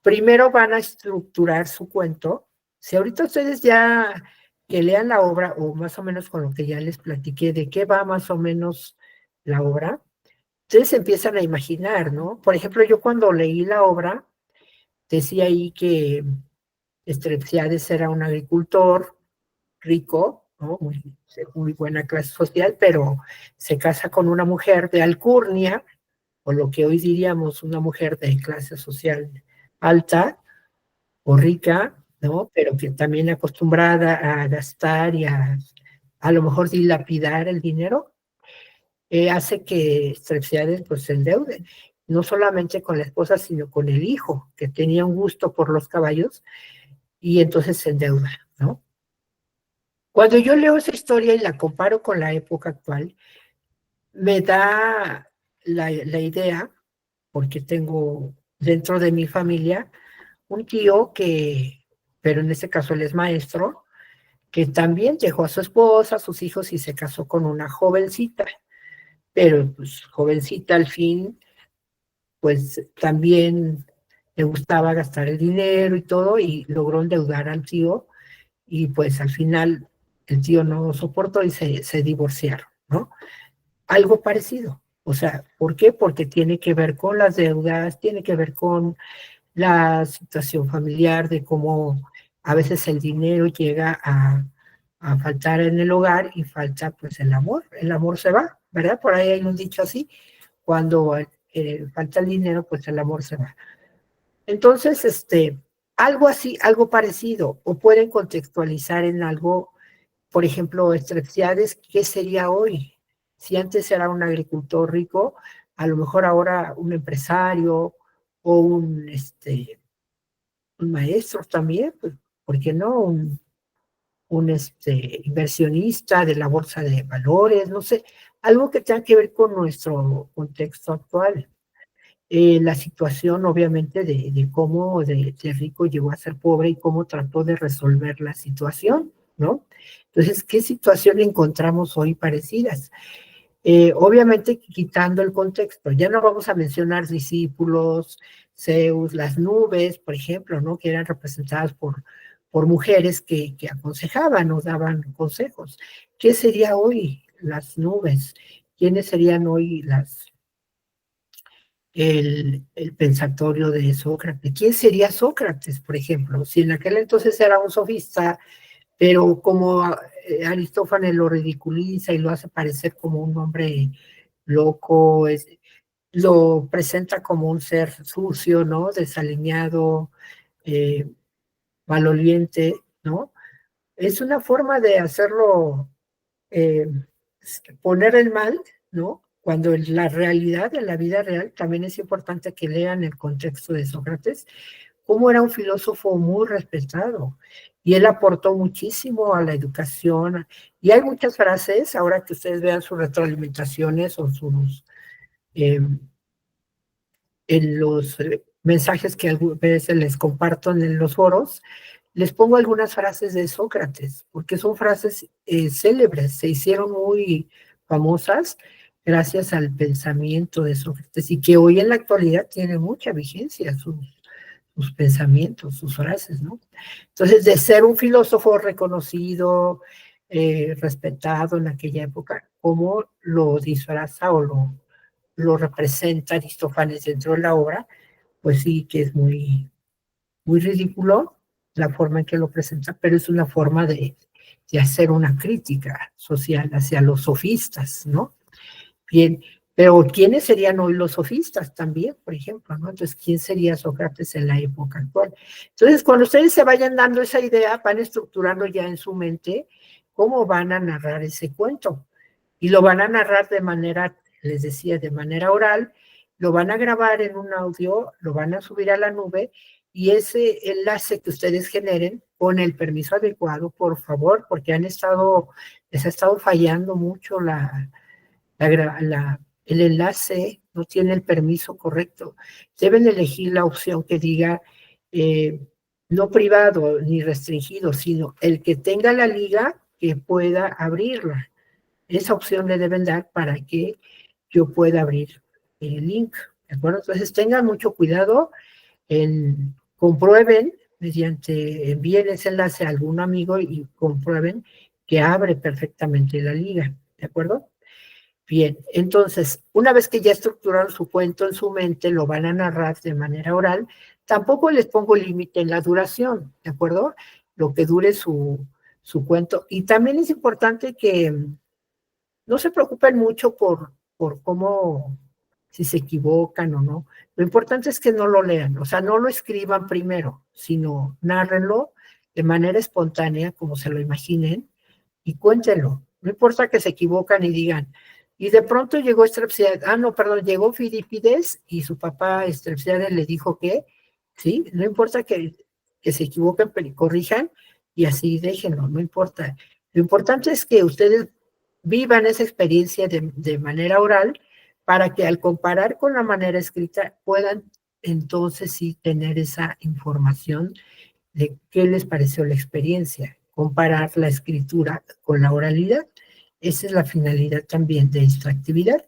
primero van a estructurar su cuento. Si ahorita ustedes ya que lean la obra, o más o menos con lo que ya les platiqué, de qué va más o menos la obra, ustedes empiezan a imaginar, ¿no? Por ejemplo, yo cuando leí la obra, decía ahí que Strepsiades era un agricultor rico, ¿no? Muy buena clase social, pero se casa con una mujer de alcurnia, o lo que hoy diríamos una mujer de clase social alta o rica, ¿no? Pero que también acostumbrada a gastar y a lo mejor dilapidar el dinero, hace que Strepsiades pues se endeude, no solamente con la esposa, sino con el hijo, que tenía un gusto por los caballos, y entonces se endeuda, ¿no? Cuando yo leo esa historia y la comparo con la época actual, me da la idea, porque tengo dentro de mi familia un tío que, pero en este caso él es maestro, que también dejó a su esposa, a sus hijos y se casó con una jovencita, pero pues jovencita al fin, pues también le gustaba gastar el dinero y todo y logró endeudar al tío y pues al final el tío no soportó y se divorciaron, ¿no? Algo parecido. O sea, ¿por qué? Porque tiene que ver con las deudas, tiene que ver con la situación familiar, de cómo a veces el dinero llega a faltar en el hogar y falta pues el amor se va, ¿verdad? Por ahí hay un dicho así, cuando falta el dinero, pues el amor se va. Entonces, algo así, algo parecido, o pueden contextualizar en algo, por ejemplo, Strepsiades, ¿qué sería hoy? Si antes era un agricultor rico, a lo mejor ahora un empresario o un maestro también, pues, ¿por qué no? Un inversionista de la bolsa de valores, no sé, algo que tenga que ver con nuestro contexto actual. La situación, obviamente, de cómo de rico llegó a ser pobre y cómo trató de resolver la situación, ¿no? Entonces, ¿qué situación encontramos hoy parecidas? Obviamente quitando el contexto, ya no vamos a mencionar discípulos, Zeus, las nubes, por ejemplo, ¿no? Que eran representadas por mujeres que aconsejaban o daban consejos. ¿Qué sería hoy las nubes? ¿Quiénes serían hoy el pensatorio de Sócrates? ¿Quién sería Sócrates, por ejemplo? Si en aquel entonces era un sofista, pero como Aristófanes lo ridiculiza y lo hace parecer como un hombre loco, lo presenta como un ser sucio, ¿no? Desaliñado, eh, maloliente, ¿no? Es una forma de hacerlo, eh, poner el mal, ¿no? Cuando en la realidad, en la vida real, también es importante que lean el contexto de Sócrates, como era un filósofo muy respetado y él aportó muchísimo a la educación. Y hay muchas frases, ahora que ustedes vean sus retroalimentaciones o sus eh, en los mensajes que algunas veces les comparto en los foros, les pongo algunas frases de Sócrates, porque son frases célebres, se hicieron muy famosas gracias al pensamiento de Sócrates y que hoy en la actualidad tiene mucha vigencia sus pensamientos, sus frases, ¿no? Entonces, de ser un filósofo reconocido, respetado en aquella época, ¿cómo lo disfraza o lo lo representa Aristófanes dentro de la obra, pues sí que es muy, muy ridículo la forma en que lo presenta, pero es una forma de hacer una crítica social hacia los sofistas, ¿no? Bien, pero ¿quiénes serían hoy los sofistas también, por ejemplo, ¿no? Entonces, ¿quién sería Sócrates en la época actual? Entonces, cuando ustedes se vayan dando esa idea, van estructurando ya en su mente cómo van a narrar ese cuento. Y lo van a narrar de manera, les decía, de manera oral, lo van a grabar en un audio, lo van a subir a la nube, y ese enlace que ustedes generen, con el permiso adecuado, por favor, porque les ha estado fallando mucho el enlace, no tiene el permiso correcto. Deben elegir la opción que diga no privado ni restringido, sino el que tenga la liga que pueda abrirla. Esa opción le deben dar para que yo pueda abrir el link, ¿de acuerdo? Entonces tengan mucho cuidado, comprueben envíen ese enlace a algún amigo y comprueben que abre perfectamente la liga, ¿de acuerdo? Bien, entonces, una vez que ya estructuraron su cuento en su mente, lo van a narrar de manera oral. Tampoco les pongo límite en la duración, ¿de acuerdo? Lo que dure su cuento. Y también es importante que no se preocupen mucho por cómo, si se equivocan o no. Lo importante es que no lo lean, o sea, no lo escriban primero, sino nárrenlo de manera espontánea, como se lo imaginen, y cuéntenlo. No importa que se equivocan y digan, y de pronto llegó Strepsiades, no, perdón, llegó Filipides y su papá Strepsiades le dijo que, ¿sí? No importa que se equivoquen, pero corrijan y así déjenlo, no importa. Lo importante es que ustedes vivan esa experiencia de manera oral para que al comparar con la manera escrita puedan entonces sí tener esa información de qué les pareció la experiencia, comparar la escritura con la oralidad. Esa es la finalidad también de esta actividad.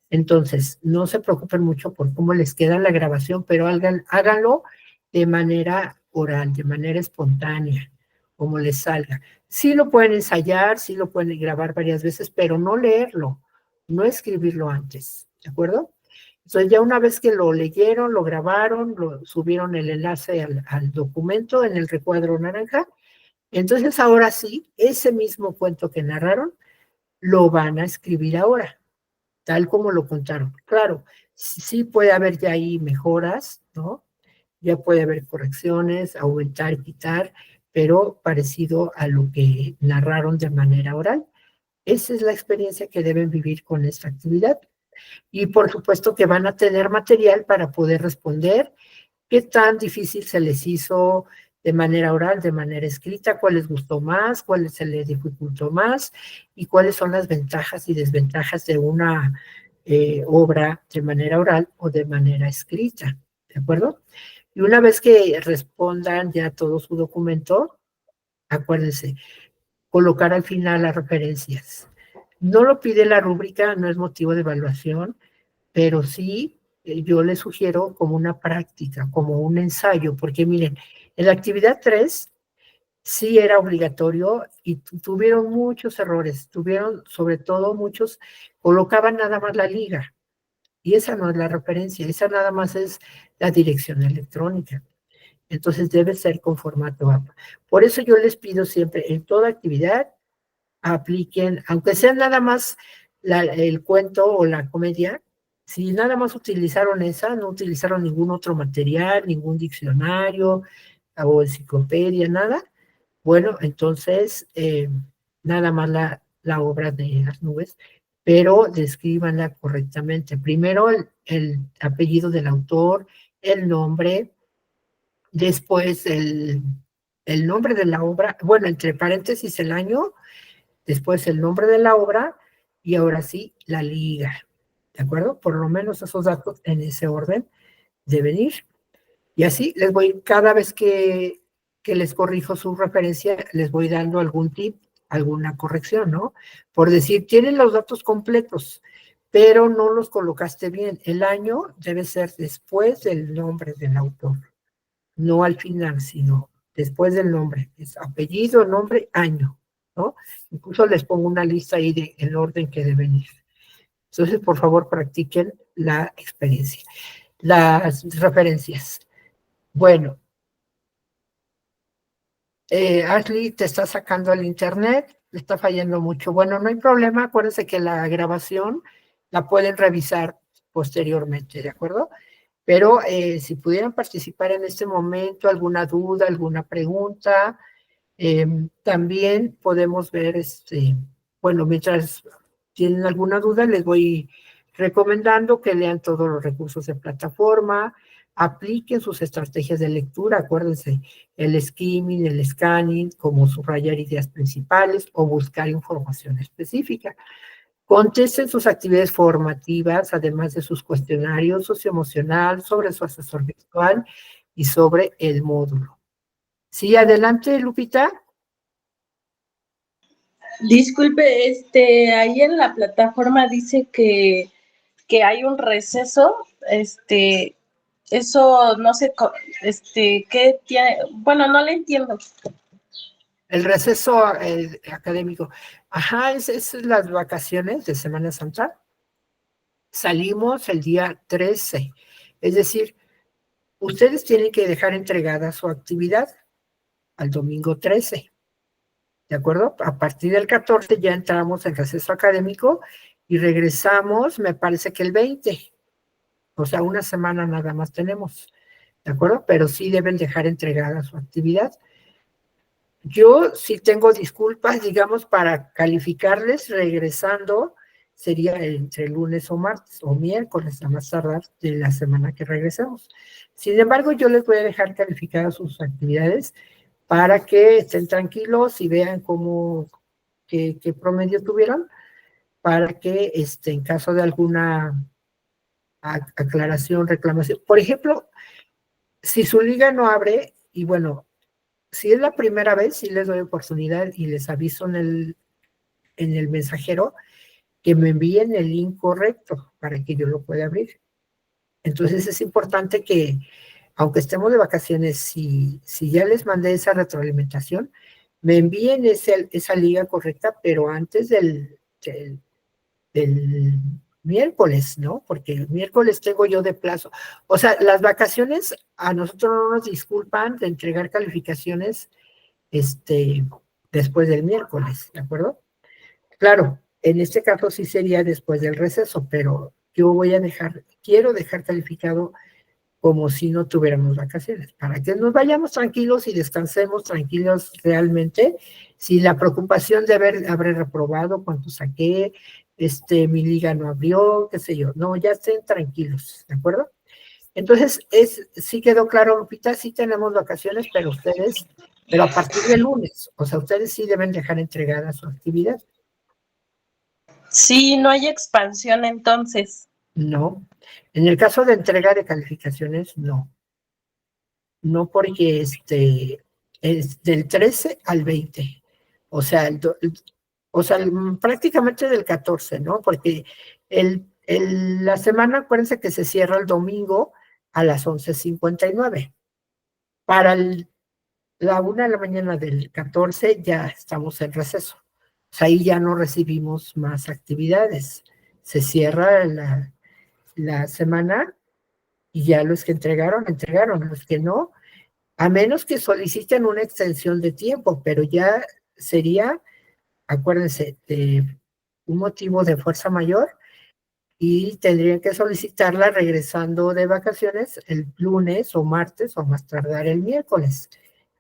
Entonces, no se preocupen mucho por cómo les queda la grabación, pero háganlo de manera oral, de manera espontánea, como les salga. Sí lo pueden ensayar, sí lo pueden grabar varias veces, pero no leerlo, no escribirlo antes, ¿de acuerdo? Entonces, ya una vez que lo leyeron, lo grabaron, lo subieron el enlace al documento en el recuadro naranja, entonces ahora sí, ese mismo cuento que narraron, lo van a escribir ahora tal como lo contaron. Claro, sí puede haber ya ahí mejoras, ¿no? Ya puede haber correcciones, aumentar, quitar, pero parecido a lo que narraron de manera oral. Esa es la experiencia que deben vivir con esta actividad. Y por supuesto que van a tener material para poder responder qué tan difícil se les hizo de manera oral, de manera escrita, cuál les gustó más, cuál se les dificultó más y cuáles son las ventajas y desventajas de una obra de manera oral o de manera escrita, ¿de acuerdo? Y una vez que respondan ya todo su documento, acuérdense, colocar al final las referencias. No lo pide la rúbrica, no es motivo de evaluación, pero sí yo les sugiero como una práctica, como un ensayo, porque miren, en la actividad 3 sí era obligatorio y tuvieron muchos errores, tuvieron sobre todo muchos, colocaban nada más la liga, y esa no es la referencia, esa nada más es la dirección electrónica. Entonces debe ser con formato APA. Por eso yo les pido siempre en toda actividad apliquen, aunque sea nada más el cuento o la comedia, si nada más utilizaron esa, no utilizaron ningún otro material, ningún diccionario o enciclopedia, nada, bueno, entonces nada más la obra de las nubes, pero descríbanla correctamente. Primero el apellido del autor, el nombre, después el nombre de la obra, bueno, entre paréntesis el año, después el nombre de la obra y ahora sí la liga, ¿de acuerdo? Por lo menos esos datos en ese orden deben ir. Y así les voy, cada vez que les corrijo su referencia, les voy dando algún tip, alguna corrección, ¿no? Por decir, tienen los datos completos, pero no los colocaste bien. El año debe ser después del nombre del autor, no al final, sino después del nombre. Es apellido, nombre, año, ¿no? Incluso les pongo una lista ahí de el orden que deben ir. Entonces, por favor, practiquen la experiencia, las referencias. Bueno, Ashley te está sacando el internet, le está fallando mucho. Bueno, no hay problema, acuérdense que la grabación la pueden revisar posteriormente, ¿de acuerdo? Pero si pudieran participar en este momento, alguna duda, alguna pregunta, también podemos ver, bueno, mientras tienen alguna duda, les voy recomendando que lean todos los recursos de plataforma, apliquen sus estrategias de lectura, acuérdense, el skimming, el scanning, como subrayar ideas principales o buscar información específica. Contesten sus actividades formativas, además de sus cuestionarios socioemocional, sobre su asesor virtual y sobre el módulo. Sí, adelante, Lupita. Disculpe, ahí en la plataforma dice que hay un receso, eso no sé, ¿qué tiene? Bueno, no le entiendo. El receso académico. Ajá, es las vacaciones de Semana Santa. Salimos el día 13. Es decir, ustedes tienen que dejar entregada su actividad al domingo 13. ¿De acuerdo? A partir del 14 ya entramos en receso académico y regresamos, me parece que el 20. O sea, una semana nada más tenemos. ¿De acuerdo? Pero sí deben dejar entregada su actividad. Yo sí tengo disculpas, digamos, para calificarles regresando, sería entre lunes o martes o miércoles, a más tardar de la semana que regresemos. Sin embargo, yo les voy a dejar calificadas sus actividades para que estén tranquilos y vean qué promedio tuvieron, para que en caso de alguna aclaración, reclamación, por ejemplo, si su liga no abre, y bueno, si es la primera vez, sí les doy oportunidad y les aviso en el mensajero que me envíen el link correcto para que yo lo pueda abrir. Entonces es importante que, aunque estemos de vacaciones, si ya les mandé esa retroalimentación, me envíen esa liga correcta, pero antes del miércoles, ¿no? Porque el miércoles tengo yo de plazo. O sea, las vacaciones a nosotros no nos disculpan de entregar calificaciones después del miércoles, ¿de acuerdo? Claro, en este caso sí sería después del receso, pero yo quiero dejar calificado como si no tuviéramos vacaciones, para que nos vayamos tranquilos y descansemos tranquilos realmente, sin la preocupación de haber reprobado cuánto saqué, mi liga no abrió, qué sé yo, no, ya estén tranquilos, ¿de acuerdo? Entonces, sí quedó claro, Lupita, sí tenemos vacaciones, pero a partir del lunes, o sea, ustedes sí deben dejar entregada su actividad. Sí, no hay expansión entonces. No. En el caso de entrega de calificaciones, no. No porque es del 13 al 20. O sea, prácticamente del 14, ¿no? Porque la semana, acuérdense que se cierra el domingo a las 11:59. Para la 1 de la mañana del 14 ya estamos en receso. O sea, ahí ya no recibimos más actividades. Se cierra la semana y ya los que entregaron, los que no, a menos que soliciten una extensión de tiempo, pero ya sería, acuérdense, de un motivo de fuerza mayor y tendrían que solicitarla regresando de vacaciones el lunes o martes o más tardar el miércoles,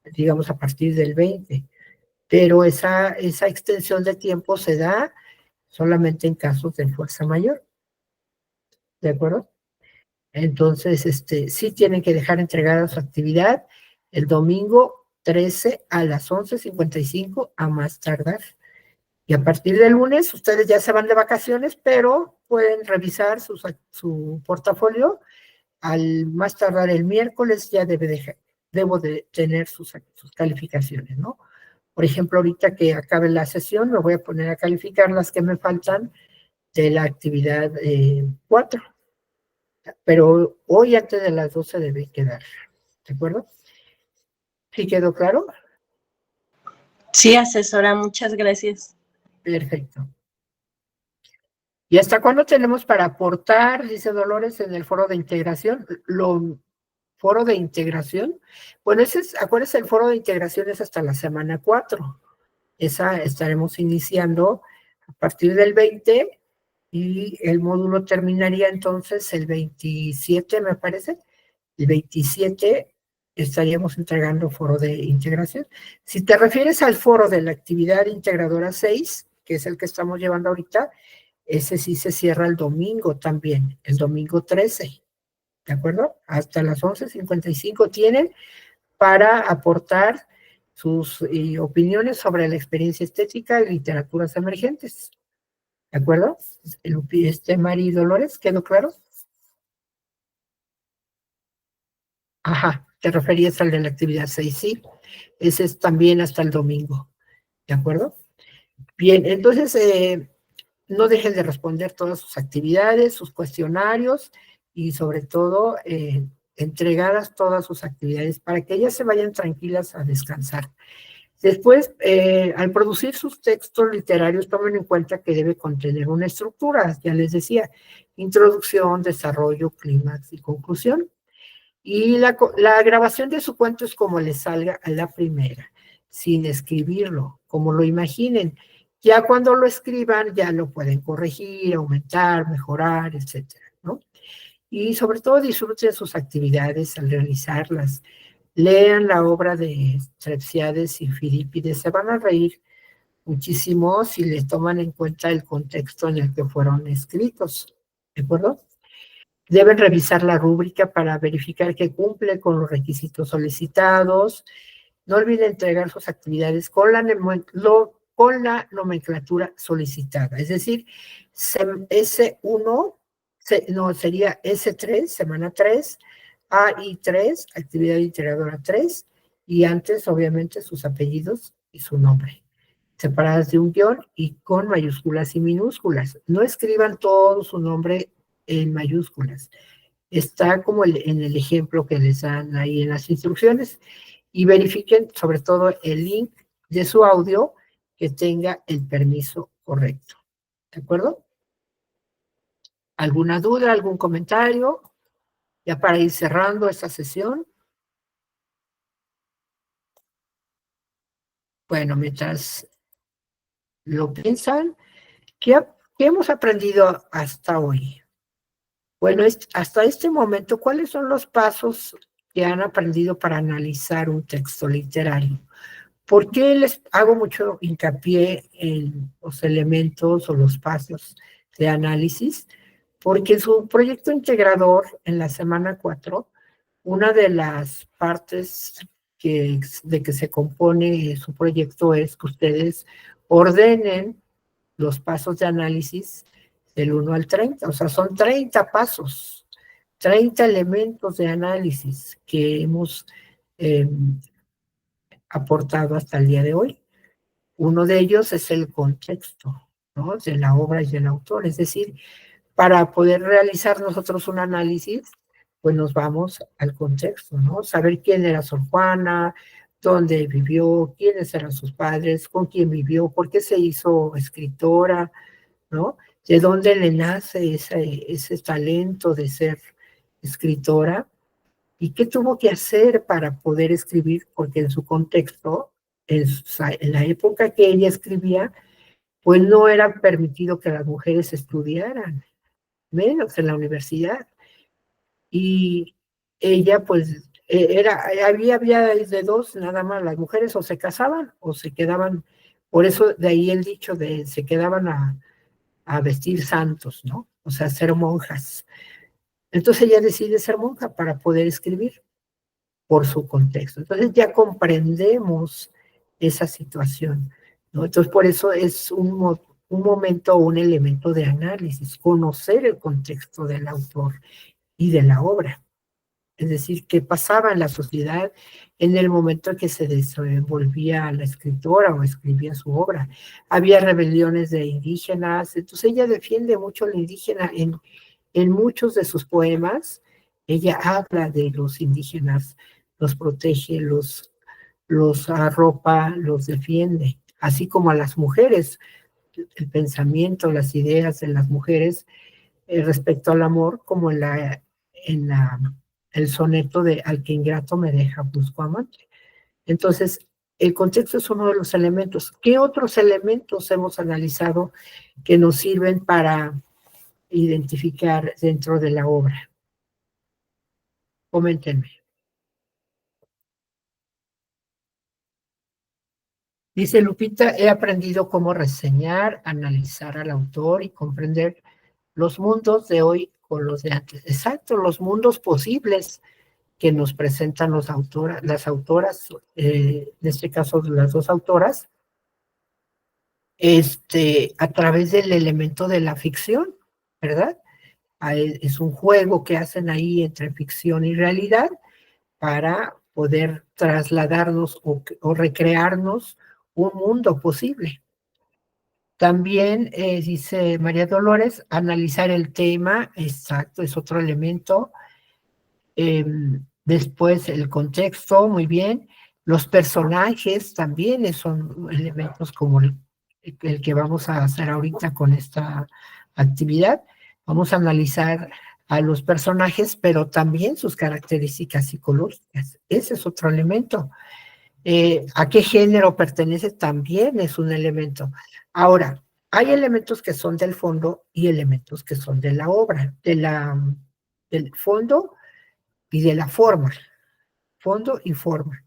digamos a partir del 20. Pero esa extensión de tiempo se da solamente en casos de fuerza mayor, ¿de acuerdo? Entonces, sí tienen que dejar entregada su actividad el domingo 13 a las 11:55 a más tardar. Y a partir del lunes, ustedes ya se van de vacaciones, pero pueden revisar su portafolio. Al más tardar el miércoles ya debo de tener sus calificaciones, ¿no? Por ejemplo, ahorita que acabe la sesión, me voy a poner a calificar las que me faltan de la actividad 4. Pero hoy antes de las 12 debe quedar, ¿de acuerdo? ¿Sí quedó claro? Sí, asesora, muchas gracias. Perfecto. ¿Y hasta cuándo tenemos para aportar, dice Dolores, en el foro de integración? Foro de integración. Bueno, acuérdense, el foro de integración es hasta la semana 4. Esa estaremos iniciando a partir del 20 y el módulo terminaría entonces el 27, me parece. El 27 estaríamos entregando foro de integración. Si te refieres al foro de la actividad integradora 6, que es el que estamos llevando ahorita, ese sí se cierra el domingo también, el domingo 13, ¿de acuerdo? Hasta las 11:55 tienen para aportar sus opiniones sobre la experiencia estética y literaturas emergentes. ¿De acuerdo? Mari Dolores, ¿quedó claro? Ajá, te referías al de la actividad 6, sí. Ese es también hasta el domingo. ¿De acuerdo? Bien, entonces no dejen de responder todas sus actividades, sus cuestionarios y sobre todo entregadas todas sus actividades para que ellas se vayan tranquilas a descansar. Después, al producir sus textos literarios, tomen en cuenta que debe contener una estructura, ya les decía, introducción, desarrollo, clímax y conclusión. Y la grabación de su cuento es como le salga a la primera, sin escribirlo, como lo imaginen. Ya cuando lo escriban, ya lo pueden corregir, aumentar, mejorar, etcétera, ¿no? Y sobre todo disfruten sus actividades al realizarlas. Lean la obra de Strepsiades y Filipides, se van a reír muchísimo si les toman en cuenta el contexto en el que fueron escritos, ¿de acuerdo? Deben revisar la rúbrica para verificar que cumple con los requisitos solicitados. No olviden entregar sus actividades con la nomenclatura solicitada. Es decir, S1, no, sería S3, semana 3, AI3, actividad integradora 3, y antes, obviamente, sus apellidos y su nombre, separadas de un guión y con mayúsculas y minúsculas. No escriban todo su nombre en mayúsculas. Está como en el ejemplo que les dan ahí en las instrucciones. Y verifiquen sobre todo el link de su audio que tenga el permiso correcto. ¿De acuerdo? ¿Alguna duda, algún comentario? Ya para ir cerrando esta sesión. Bueno, mientras lo piensan, ¿qué hemos aprendido hasta hoy? Bueno, hasta este momento, ¿cuáles son los pasos que han aprendido para analizar un texto literario? ¿Por qué les hago mucho hincapié en los elementos o los pasos de análisis? Porque en su proyecto integrador, en la semana 4, una de las partes de que se compone su proyecto es que ustedes ordenen los pasos de análisis del 1 al 30. O sea, son 30 pasos, 30 elementos de análisis que hemos aportado hasta el día de hoy. Uno de ellos es el contexto, ¿no?, de la obra y del autor. Es decir, para poder realizar nosotros un análisis, pues nos vamos al contexto, ¿no? Saber quién era Sor Juana, dónde vivió, quiénes eran sus padres, con quién vivió, por qué se hizo escritora, ¿no? De dónde le nace ese talento de ser escritora y qué tuvo que hacer para poder escribir, porque en su contexto, en la época que ella escribía, pues no era permitido que las mujeres estudiaran, menos en la universidad. Y ella, pues, había de dos, nada más, las mujeres o se casaban o se quedaban, por eso de ahí el dicho de se quedaban a vestir santos, ¿no? O sea, ser monjas. Entonces ella decide ser monja para poder escribir por su contexto. Entonces ya comprendemos esa situación, ¿no? Entonces por eso es un momento, un elemento de análisis, conocer el contexto del autor y de la obra. Es decir, qué pasaba en la sociedad en el momento en que se desenvolvía la escritora o escribía su obra. Había rebeliones de indígenas, entonces ella defiende mucho a la indígena en muchos de sus poemas. Ella habla de los indígenas, los protege, los arropa, los defiende, así como a las mujeres. el pensamiento, las ideas de las mujeres respecto al amor, como el soneto de Al que ingrato me deja, busco amante. Entonces, el contexto es uno de los elementos. ¿Qué otros elementos hemos analizado que nos sirven para identificar dentro de la obra? Coméntenme. Dice Lupita, he aprendido cómo reseñar, analizar al autor y comprender los mundos de hoy con los de antes. Exacto, los mundos posibles que nos presentan las autoras, en este caso las dos autoras, a través del elemento de la ficción, ¿verdad? Es un juego que hacen ahí entre ficción y realidad para poder trasladarnos o recrearnos un mundo posible. También dice María Dolores, analizar el tema, exacto, es otro elemento. Después el contexto, muy bien. Los personajes también son elementos como el que vamos a hacer ahorita con esta actividad. Vamos a analizar a los personajes, pero también sus características psicológicas. Ese es otro elemento. ¿A qué género pertenece? También es un elemento. Ahora, hay elementos que son del fondo y elementos que son de la obra, del fondo y de la forma, fondo y forma.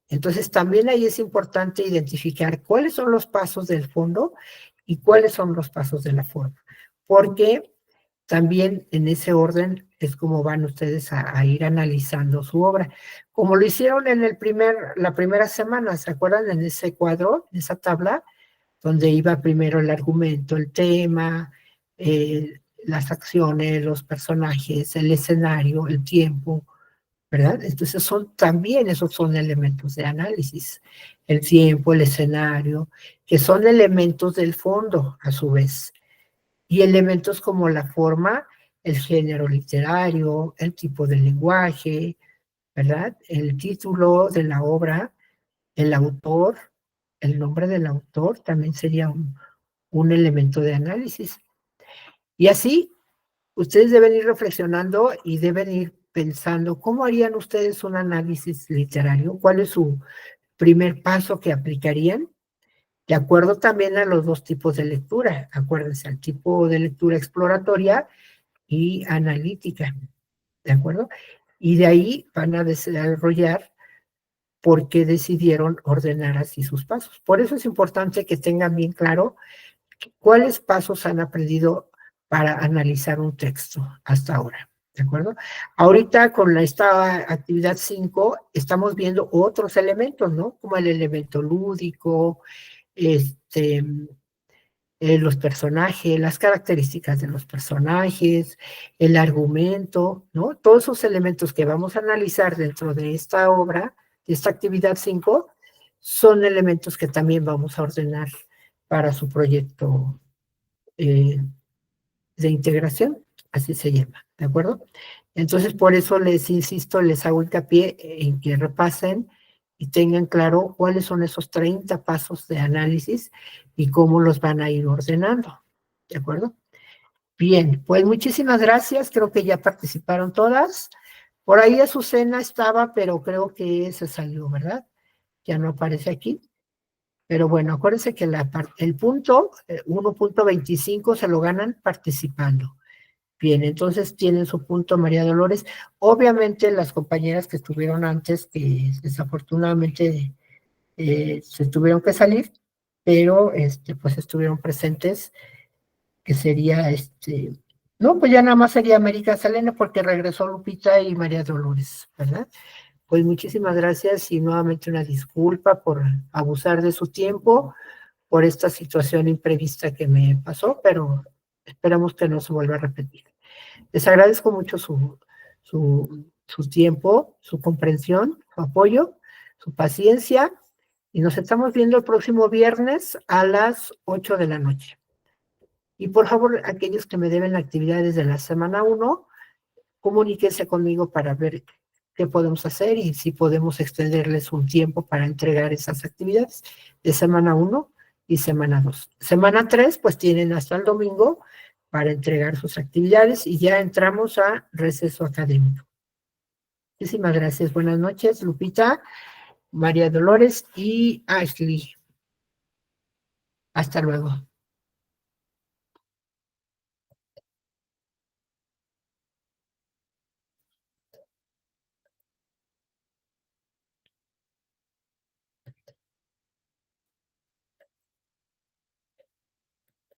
Entonces, también ahí es importante identificar cuáles son los pasos del fondo y cuáles son los pasos de la forma, porque también en ese orden es como van ustedes a ir analizando su obra. Como lo hicieron en la primera semana, ¿se acuerdan? En ese cuadro, en esa tabla, donde iba primero el argumento, el tema, las acciones, los personajes, el escenario, el tiempo, ¿verdad? Entonces también esos son elementos de análisis, el tiempo, el escenario, que son elementos del fondo a su vez, y elementos como la forma, el género literario, el tipo de lenguaje, ¿verdad? El título de la obra, el autor, el nombre del autor también sería un elemento de análisis. Y así ustedes deben ir reflexionando y deben ir pensando cómo harían ustedes un análisis literario, cuál es su primer paso que aplicarían, de acuerdo también a los dos tipos de lectura. Acuérdense, al tipo de lectura exploratoria y analítica, ¿de acuerdo? Y de ahí van a desarrollar por qué decidieron ordenar así sus pasos. Por eso es importante que tengan bien claro cuáles pasos han aprendido para analizar un texto hasta ahora, ¿de acuerdo? Ahorita con esta actividad 5 estamos viendo otros elementos, ¿no? Como el elemento lúdico, los personajes, las características de los personajes, el argumento, ¿no? Todos esos elementos que vamos a analizar dentro de esta obra, de esta actividad 5, son elementos que también vamos a ordenar para su proyecto de integración, así se llama, ¿de acuerdo? Entonces, por eso les insisto, les hago hincapié en que repasen y tengan claro cuáles son esos 30 pasos de análisis y cómo los van a ir ordenando, ¿de acuerdo? Bien, pues muchísimas gracias, creo que ya participaron todas. Por ahí Azucena estaba, pero creo que se salió, ¿verdad? Ya no aparece aquí. Pero bueno, acuérdense que el punto 1.25 se lo ganan participando. Bien, entonces tienen su punto María Dolores. Obviamente las compañeras que estuvieron antes, que desafortunadamente se tuvieron que salir, pero pues estuvieron presentes, que sería no, pues ya nada más sería América Selene porque regresó Lupita y María Dolores, ¿verdad? Pues muchísimas gracias y nuevamente una disculpa por abusar de su tiempo, por esta situación imprevista que me pasó, pero esperamos que no se vuelva a repetir. Les agradezco mucho su tiempo, su comprensión, su apoyo, su paciencia, y nos estamos viendo el próximo viernes a las 8 de la noche. Y por favor, aquellos que me deben actividades de la semana 1, comuníquense conmigo para ver qué podemos hacer y si podemos extenderles un tiempo para entregar esas actividades de semana 1 y semana 2. Semana 3, pues tienen hasta el domingo para entregar sus actividades y ya entramos a receso académico. Muchísimas gracias. Buenas noches, Lupita, María Dolores y Ashley. Hasta luego.